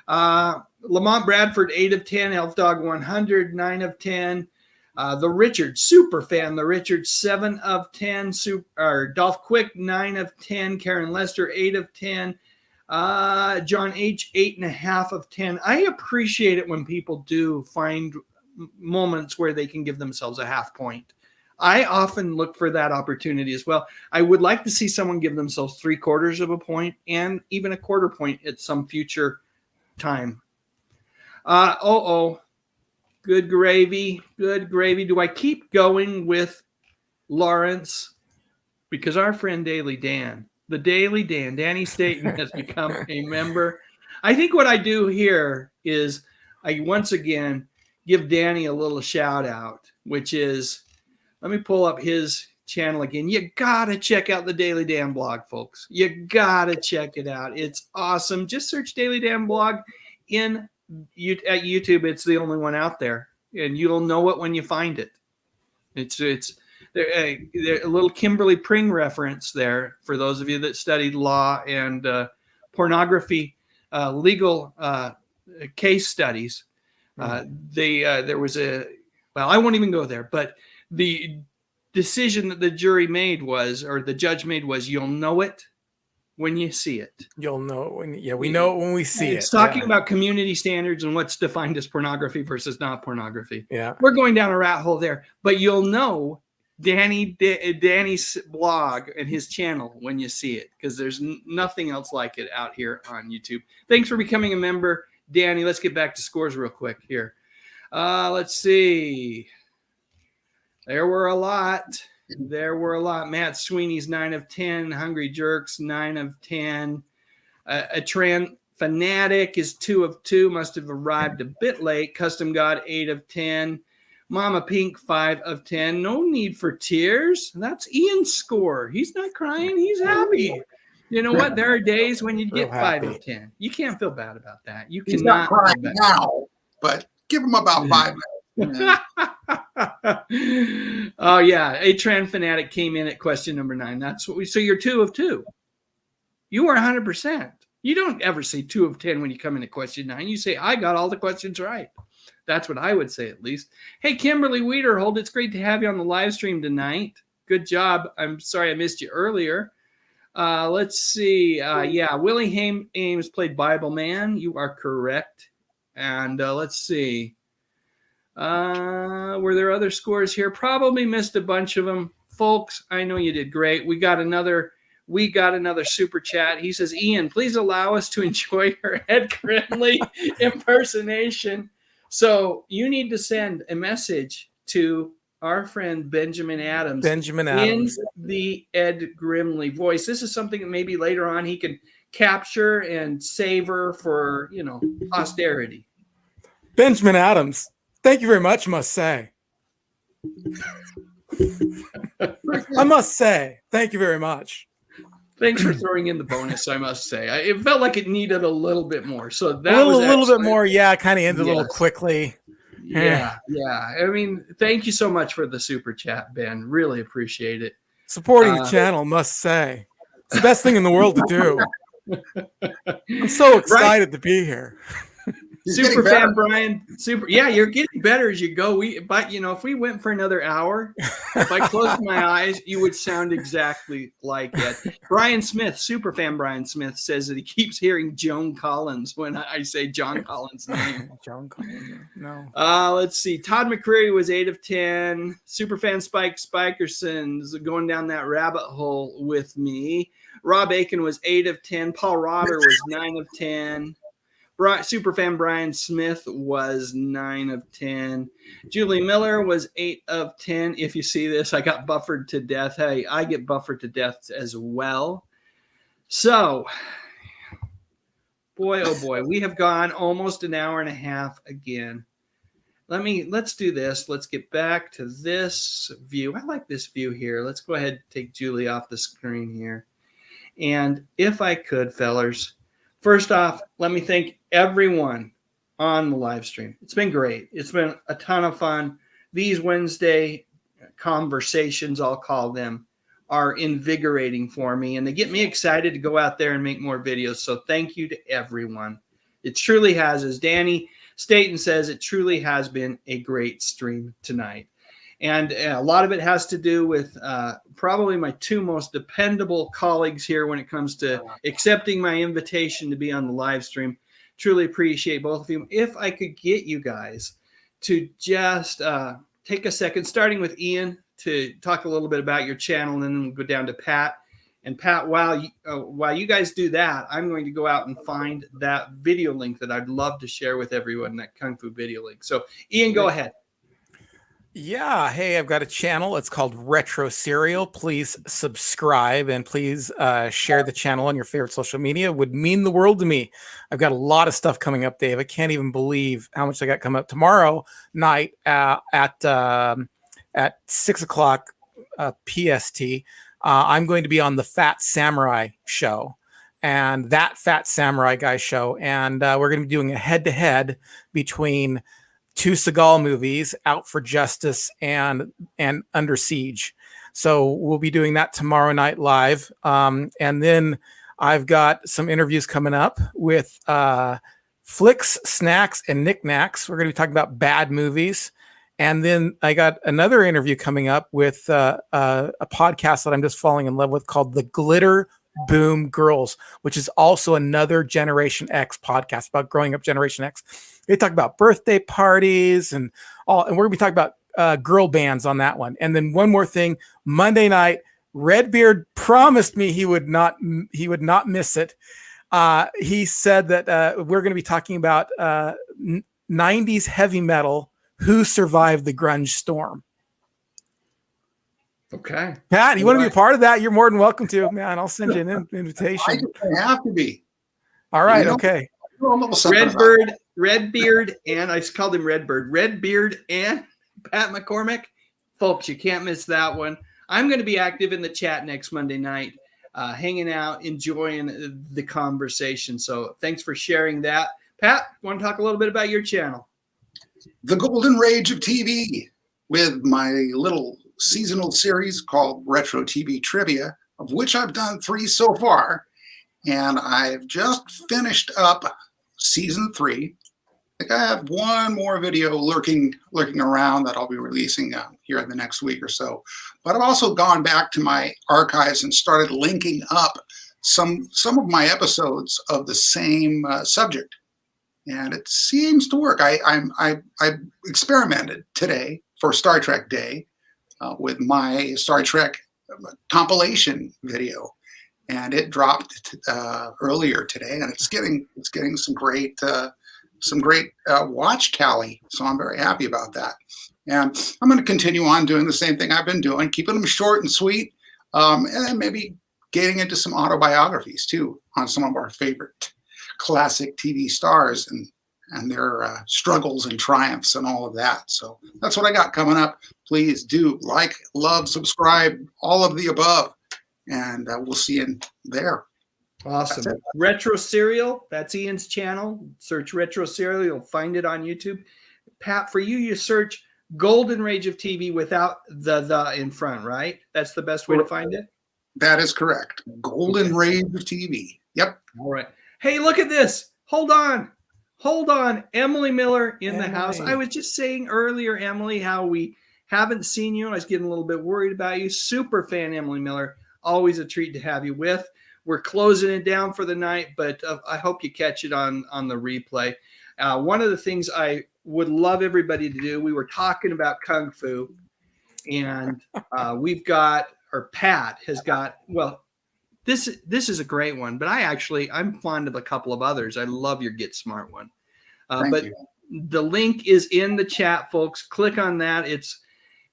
Lamont Bradford, 8 of 10. Elf Dog 100, 9 of 10. The Richard, super fan. The Richard, 7 of 10. Dolph Quick, 9 of 10. Karen Lester, 8 of 10. John H, 8.5 of 10. I appreciate it when people do find moments where they can give themselves a half point. I often look for that opportunity as well. I would like to see someone give themselves 3/4 of a point and even a 1/4 point at some future time. Good gravy. Good gravy. Do I keep going with Lawrence? Because our friend Daily Dan, the Daily Dan, Danny Staten, has become a member. I think what I do here is I once again give Danny a little shout out, which is, let me pull up his channel again. You gotta check out the Daily Dan blog, folks. You gotta check it out. It's awesome. Just search Daily Dan blog at YouTube. It's the only one out there, and you'll know it when you find it. It's there a little Kimberly Pring reference there for those of you that studied law and pornography, legal case studies. There was I won't even go there, but the decision that the jury made was, or the judge made was, you'll know it when you see it. You'll know it when, we know it when we see it. It's talking about community standards and what's defined as pornography versus not pornography. Yeah. We're going down a rat hole there, but you'll know Danny's blog and his channel when you see it, because there's nothing else like it out here on YouTube. Thanks for becoming a member, Danny. Let's get back to scores real quick here. Let's see. There were a lot. Matt Sweeney's 9 of 10. Hungry Jerks, 9 of 10. A Tran Fanatic is 2 of 2. Must have arrived a bit late. Custom God, 8 of 10. Mama Pink, 5 of 10. No need for tears. That's Ian's score. He's not crying. He's happy. You know what? There are days when you get 5 of 10. You can't feel bad about that. You He's cannot not crying now, but give him about 5 minutes. Oh yeah, A Tran Fanatic came in at question number 9. That's what we. So you're 2 of 2. You were 100%. You don't ever say 2 of 10 when you come in at question 9. You say I got all the questions right. That's what I would say at least. Hey, Kimberly Wiederhold, it's great to have you on the live stream tonight. Good job. I'm sorry I missed you earlier. Let's see. Willie Ames played Bible Man. You are correct. And let's see. Were there other scores here? Probably missed a bunch of them. Folks, I know you did great. We got another super chat. He says, Ian, please allow us to enjoy her Ed Grimley impersonation. So you need to send a message to our friend Benjamin Adams. In the Ed Grimley voice. This is something that maybe later on he can capture and savor for, posterity. Benjamin Adams. Thank you very much, must say. I must say, thank you very much. Thanks for throwing in the bonus, I must say. It felt like it needed a little bit more. So that a was little bit more. Yeah, kind of ended a little quickly. Yeah. I mean, thank you so much for the super chat, Ben. Really appreciate it. Supporting the channel, must say. It's the best thing in the world to do. I'm so excited to be here. Super fan Brian, you're getting better as you go. But if we went for another hour, if I closed my eyes, you would sound exactly like it. Brian Smith, super fan Brian Smith, says that he keeps hearing Joan Collins when I say John Collins' name. John Collins, no. Let's see. Todd McCreary was 8 of 10. Super fan Spike Spikerson's going down that rabbit hole with me. Rob Aiken was 8 of 10. Paul Rotter was 9 of 10. Superfan Brian Smith was 9 of 10. Julie Miller was 8 of 10. If you see this, I got buffered to death. Hey, I get buffered to death as well. So, boy, oh boy, we have gone almost an hour and a half again. Let's do this. Let's get back to this view. I like this view here. Let's go ahead and take Julie off the screen here. And if I could, fellers, first off, let me thank everyone on the live stream. It's been great. It's been a ton of fun. These Wednesday conversations, I'll call them, are invigorating for me, and they get me excited to go out there and make more videos. So thank you to everyone. It truly has, as Danny Staten says, it truly has been a great stream tonight. And a lot of it has to do with probably my two most dependable colleagues here when it comes to accepting my invitation to be on the live stream. Truly appreciate both of you. If I could get you guys to just take a second, starting with Ian, to talk a little bit about your channel, and then we'll go down to Pat. And Pat, while you guys do that, I'm going to go out and find that video link that I'd love to share with everyone, that Kung Fu video link. So Ian, go ahead. Yeah. Hey, I've got a channel. It's called Retro Serial. Please subscribe and please share the channel on your favorite social media. It would mean the world to me. I've got a lot of stuff coming up, Dave. I can't even believe how much I got coming up tomorrow night at 6 o'clock PST. I'm going to be on the Fat Samurai show, and that Fat Samurai guy show. And we're going to be doing a head-to-head between two Seagal movies, Out for Justice and Under Siege. So we'll be doing that tomorrow night live. And then I've got some interviews coming up with Flicks, Snacks, and Knickknacks. We're going to be talking about bad movies. And then I got another interview coming up with a podcast that I'm just falling in love with called The Glitter Boom Girls, which is also another Generation X podcast about growing up Generation X. They talk about birthday parties and all, and we're gonna be talking about girl bands on that one. And then one more thing, Monday night, Redbeard promised me he would not miss it. He said that we're going to be talking about 90s heavy metal. Who survived the grunge storm? Okay. Pat, you want to be a part of that? You're more than welcome to, man. I'll send you an invitation. I have to be. All right. Okay. Redbeard, and I just called him Redbird. Redbeard and Pat McCormick. Folks, you can't miss that one. I'm going to be active in the chat next Monday night, hanging out, enjoying the conversation. So thanks for sharing that. Pat, want to talk a little bit about your channel? The Golden Rage of TV, with my little seasonal series called Retro TV Trivia, of which I've done 3 so far. And I've just finished up season 3. I think I have one more video lurking around that I'll be releasing here in the next week or so. But I've also gone back to my archives and started linking up some of my episodes of the same subject. And it seems to work. I experimented today for Star Trek Day with my Star Trek compilation video, and it dropped earlier today, and it's getting some great watch tally. So I'm very happy about that. And I'm going to continue on doing the same thing I've been doing, keeping them short and sweet, and then maybe getting into some autobiographies too on some of our favorite classic TV stars and their struggles and triumphs and all of that. So that's what I got coming up. Please do like, love, subscribe, all of the above, and we'll see you there. Awesome. Retro Serial, that's Ian's channel. Search Retro Serial, you'll find it on YouTube. Pat, for you, you search Golden Rage of TV without the in front, right? That's the best way to find it? That is correct. Golden Rage of TV. Yep. All right. Hey, look at this. Hold on. Emily Miller in the house. I was just saying earlier, Emily, how we haven't seen you. I was getting a little bit worried about you. Super fan, Emily Miller. Always a treat to have you with. We're closing it down for the night, but I hope you catch it on the replay. One of the things I would love everybody to do, we were talking about Kung Fu, and Pat has got, well, this is a great one, but I'm fond of a couple of others. I love your Get Smart one. But the link is in the chat, folks. Click on that.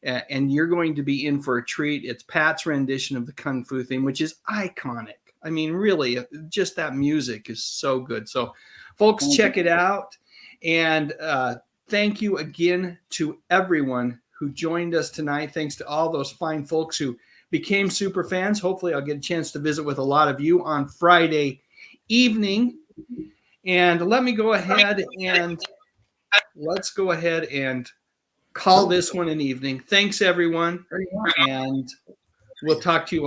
And you're going to be in for a treat. It's Pat's rendition of the Kung Fu theme, which is iconic. I mean, really, just that music is so good. So, folks, check it out. And thank you again to everyone who joined us tonight. Thanks to all those fine folks who became super fans. Hopefully I'll get a chance to visit with a lot of you on Friday evening. And let me go ahead and let's go ahead and call this one an evening. Thanks, everyone. And We'll talk to you